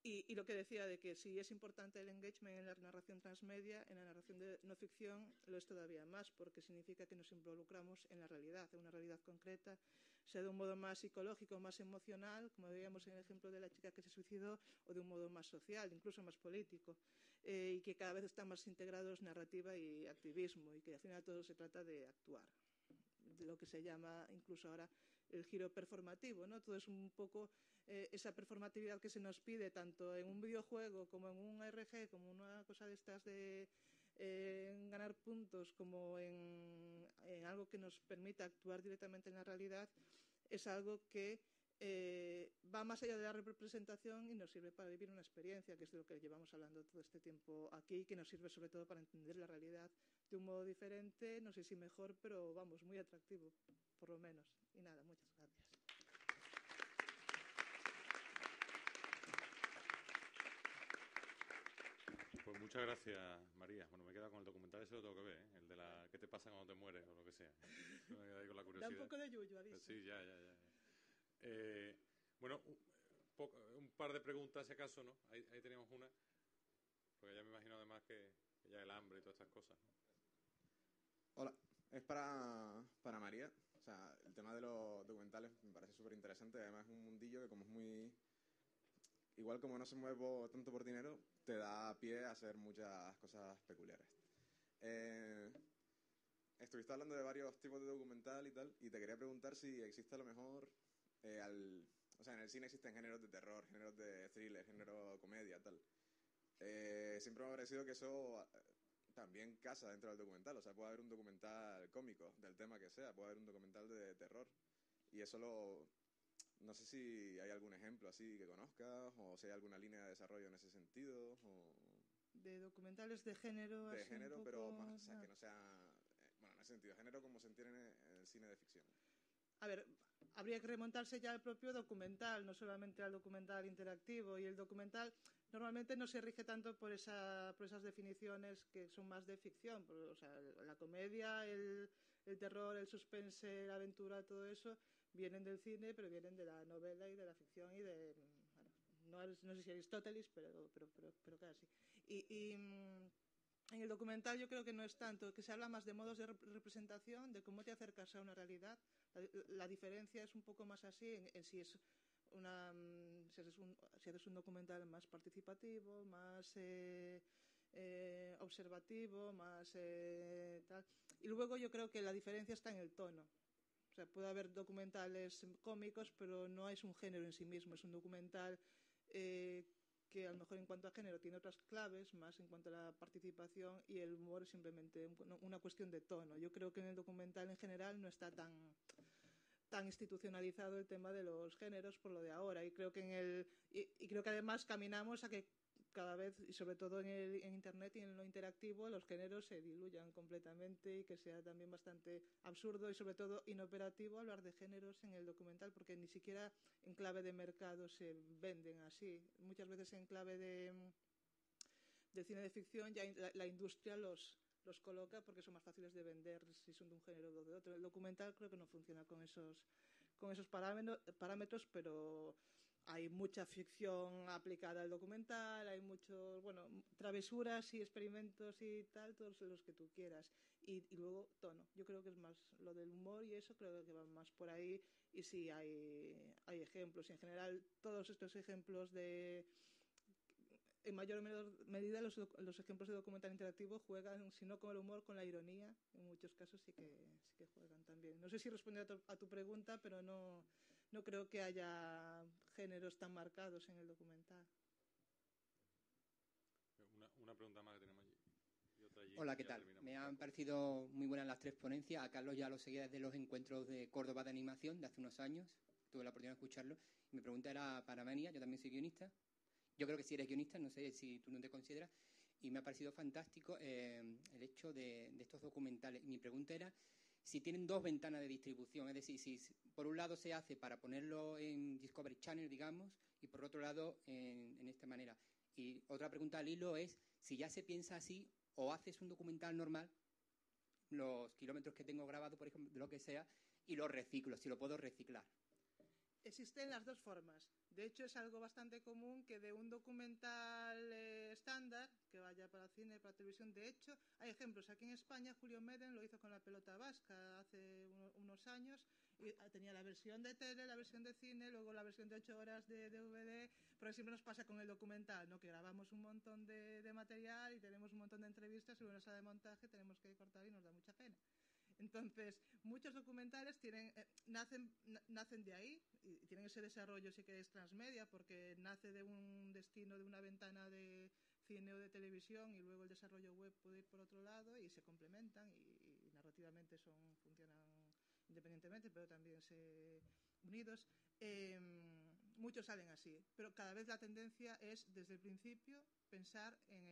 Y lo que decía de que si es importante el engagement en la narración transmedia, en la narración de no ficción lo es todavía más, porque significa que nos involucramos en la realidad, en una realidad concreta, sea de un modo más psicológico, más emocional, como veíamos en el ejemplo de la chica que se suicidó, o de un modo más social, incluso más político, y que cada vez están más integrados narrativa y activismo, y que al final todo se trata de actuar, de lo que se llama incluso ahora el giro performativo, ¿no? Todo es un poco esa performatividad que se nos pide tanto en un videojuego como en un RPG, como una cosa de estas de ganar puntos, como en algo que nos permita actuar directamente en la realidad, es algo que va más allá de la representación y nos sirve para vivir una experiencia, que es de lo que llevamos hablando todo este tiempo aquí, y que nos sirve sobre todo para entender la realidad de un modo diferente, no sé si mejor, pero vamos, muy atractivo, por lo menos. Y nada, muchas gracias. Pues muchas gracias, María. Bueno, me he quedado con el documental, ese lo tengo que ver, ¿eh? El de la ¿qué te pasa cuando te mueres? O lo que sea. Me he quedado ahí con la curiosidad. Da un poco de yuyu, aviso. Sí, ya. Bueno, un par de preguntas, si acaso, ¿no? Ahí teníamos una. Porque ya me imagino además que ya el hambre y todas estas cosas, ¿no? Hola, es para María. O sea, el tema de los documentales me parece súper interesante. Además es un mundillo que como es muy... Igual como no se mueve tanto por dinero, te da pie a hacer muchas cosas peculiares. Estuviste hablando de varios tipos de documental y tal, y te quería preguntar si existe a lo mejor... o sea, en el cine existen géneros de terror, géneros de thriller, género comedia, tal. Siempre me ha parecido que eso también casa dentro del documental. O sea, puede haber un documental cómico del tema que sea, puede haber un documental de terror. Y eso no sé si hay algún ejemplo así que conozcas, o si hay alguna línea de desarrollo en ese sentido. De documentales de género. De así género, un poco, pero más, o sea, que no sea... bueno, en ese sentido, género como se entiende en el cine de ficción. A ver, habría que remontarse ya al propio documental, no solamente al documental interactivo. Y el documental normalmente no se rige tanto por esas definiciones que son más de ficción. O sea, la comedia, el terror, el suspense, la aventura, todo eso vienen del cine, pero vienen de la novela y de la ficción y de... Bueno, no sé si Aristóteles, pero casi. Y en el documental yo creo que no es tanto, que se habla más de modos de representación, de cómo te acercas a una realidad. La diferencia es un poco más así en si es si haces un documental más participativo, más observativo, más tal. Y luego yo creo que la diferencia está en el tono. O sea, puede haber documentales cómicos, pero no es un género en sí mismo, es un documental que a lo mejor en cuanto a género tiene otras claves, más en cuanto a la participación, y el humor es simplemente una cuestión de tono. Yo creo que en el documental en general no está tan institucionalizado el tema de los géneros por lo de ahora, y creo que creo que además caminamos a que cada vez, y sobre todo en Internet y en lo interactivo, los géneros se diluyan completamente, y que sea también bastante absurdo y sobre todo inoperativo hablar de géneros en el documental, porque ni siquiera en clave de mercado se venden así. Muchas veces en clave de cine de ficción ya la industria los coloca porque son más fáciles de vender si son de un género o de otro. El documental creo que no funciona con esos parámetros, pero hay mucha ficción aplicada al documental, hay muchos, bueno, travesuras y experimentos y tal, todos los que tú quieras. Y luego tono. Yo creo que es más lo del humor, y eso creo que va más por ahí. Y sí, hay ejemplos. Y en general todos estos ejemplos en mayor o menor medida los ejemplos de documental interactivo juegan, si no con el humor, con la ironía. En muchos casos sí que juegan también. No sé si responde a tu pregunta, pero no creo que haya géneros tan marcados en el documental. Una pregunta más que tenemos allí. Y otra allí. Hola, ¿qué tal? Me han parecido muy buenas las tres ponencias. A Carlos ya lo seguía desde los encuentros de Córdoba de animación de hace unos años. Tuve la oportunidad de escucharlo. Mi pregunta era para María. Yo también soy guionista. Yo creo que sí eres guionista, no sé si tú no te consideras. Y me ha parecido fantástico el hecho de estos documentales. Mi pregunta era si tienen dos ventanas de distribución. Es decir, si por un lado se hace para ponerlo en Discovery Channel, digamos, y por otro lado en esta manera. Y otra pregunta al hilo es si ya se piensa así, o haces un documental normal, los kilómetros que tengo grabados, por ejemplo, de lo que sea, y lo reciclo, si lo puedo reciclar. Existen las dos formas. De hecho, es algo bastante común que de un documental estándar, que vaya para cine, para televisión. De hecho, hay ejemplos. Aquí en España, Julio Meden lo hizo con La pelota vasca hace unos años. Y tenía la versión de tele, la versión de cine, luego la versión de 8 horas de DVD. Pero siempre nos pasa con el documental, ¿no? Que grabamos un montón de material y tenemos un montón de entrevistas y luego en la sala de montaje tenemos que cortar y nos da mucha pena. Entonces, muchos documentales nacen de ahí y tienen ese desarrollo, si queréis, transmedia, porque nace de un destino, de una ventana de cine o de televisión, y luego el desarrollo web puede ir por otro lado y se complementan y narrativamente funcionan independientemente, pero también unidos. Muchos salen así, pero cada vez la tendencia es, desde el principio, pensar en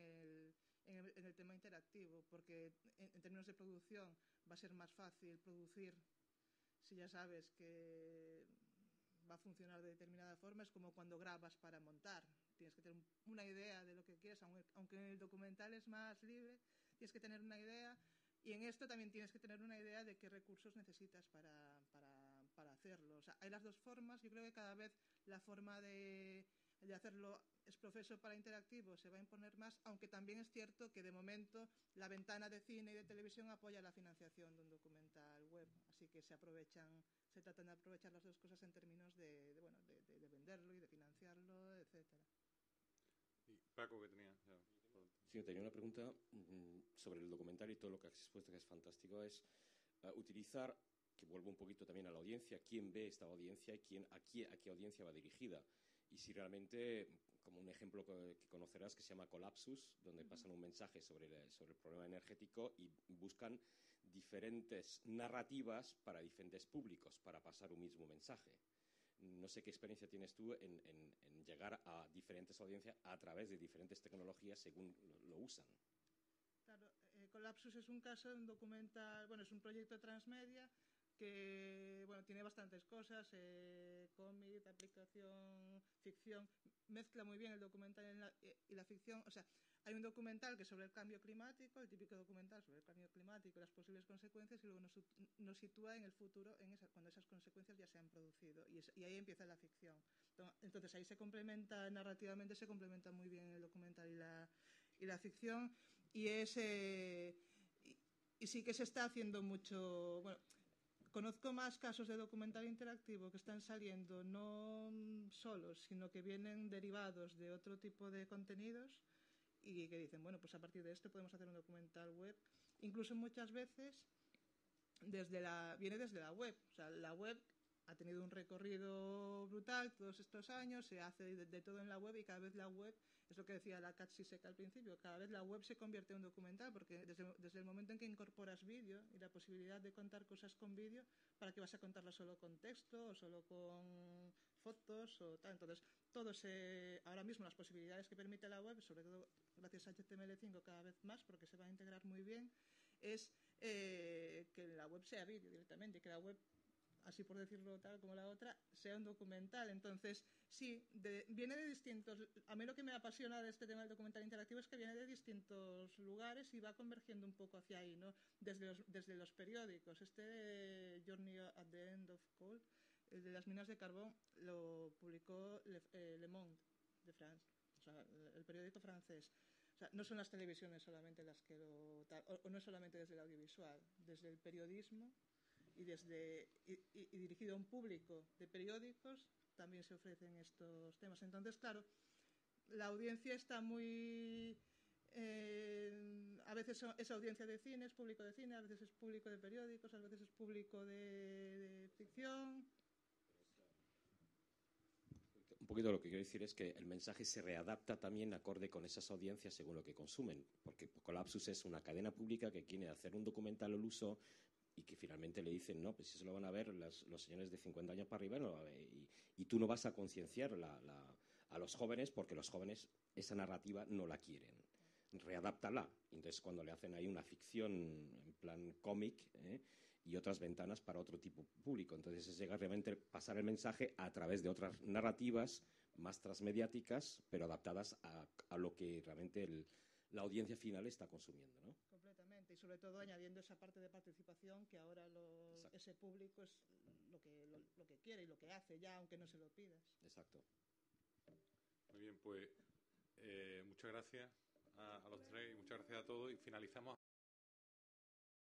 el tema interactivo, porque en términos de producción va a ser más fácil producir si ya sabes que va a funcionar de determinada forma. Es como cuando grabas para montar. Tienes que tener una idea de lo que quieres, aunque en el documental es más libre, tienes que tener una idea, y en esto también tienes que tener una idea de qué recursos necesitas para hacerlo. O sea, hay las dos formas. Yo creo que cada vez la forma de hacerlo es profeso para interactivo se va a imponer más, aunque también es cierto que de momento la ventana de cine y de televisión apoya la financiación de un documental web, así que se tratan de aprovechar las dos cosas en términos de venderlo y de financiarlo, etcétera. Y Paco, ¿qué tenía? Sí, tenía una pregunta sobre el documental y todo lo que has expuesto, que es fantástico, es utilizar, que vuelvo un poquito también a la audiencia, quién ve esta audiencia y a qué audiencia va dirigida. Y si realmente, como un ejemplo que conocerás, que se llama Collapsus, donde pasan un mensaje sobre el problema energético y buscan diferentes narrativas para diferentes públicos para pasar un mismo mensaje. No sé qué experiencia tienes tú en llegar a diferentes audiencias a través de diferentes tecnologías según lo usan. Claro, Collapsus es un caso de un documental, bueno, es un proyecto transmedia que, bueno, tiene bastantes cosas, cómic, aplicación, ficción, mezcla muy bien el documental y la ficción. O sea, hay un documental que es sobre el cambio climático, el típico documental sobre el cambio climático y las posibles consecuencias, y luego nos sitúa en el futuro, cuando esas consecuencias ya se han producido, y ahí empieza la ficción. Entonces ahí narrativamente se complementa muy bien el documental y la ficción, y sí que se está haciendo mucho. Bueno, conozco más casos de documental interactivo que están saliendo no solos, sino que vienen derivados de otro tipo de contenidos y que dicen, bueno, pues a partir de esto podemos hacer un documental web. Incluso muchas veces viene desde la web. O sea, la web ha tenido un recorrido brutal todos estos años, se hace de todo en la web, y cada vez la web, es lo que decía la Kat Sisek al principio, cada vez la web se convierte en un documental, porque desde el momento en que incorporas vídeo y la posibilidad de contar cosas con vídeo, ¿para qué vas a contarlas solo con texto o solo con fotos o tal? Entonces, ahora mismo las posibilidades que permite la web, sobre todo gracias a HTML5 cada vez más, porque se va a integrar muy bien, es que la web sea vídeo directamente, que la web, así por decirlo tal como la otra, sea un documental. Entonces, sí, viene de distintos. A mí lo que me apasiona de este tema del documental interactivo es que viene de distintos lugares y va convergiendo un poco hacia ahí, ¿no? Desde los periódicos. Journey at the End of Coal, el de las minas de carbón, lo publicó Le Monde de France, o sea, el periódico francés. O sea, no son las televisiones solamente las que o no es solamente desde el audiovisual, desde el periodismo y dirigido a un público de periódicos también se ofrecen estos temas. Entonces, claro, la audiencia está muy... a veces es audiencia de cine, es público de cine, a veces es público de periódicos, a veces es público de ficción. Un poquito lo que quiero decir es que el mensaje se readapta también acorde con esas audiencias según lo que consumen, porque Collapsus es una cadena pública que quiere hacer un documental al uso y que finalmente le dicen, no, pues si se lo van a ver los señores de 50 años para arriba, no, y tú no vas a concienciar a los jóvenes, porque los jóvenes esa narrativa no la quieren. Readáptala. Entonces, cuando le hacen ahí una ficción en plan cómic, y otras ventanas para otro tipo público. Entonces, es llegar realmente a pasar el mensaje a través de otras narrativas más transmediáticas, pero adaptadas a lo que realmente la audiencia final está consumiendo, ¿no? Completamente, y sobre todo añadiendo esa parte de participación que ahora ese público lo que quiere y lo que hace ya, aunque no se lo pidas. Exacto. Muy bien, pues muchas gracias a los tres y muchas gracias a todos y finalizamos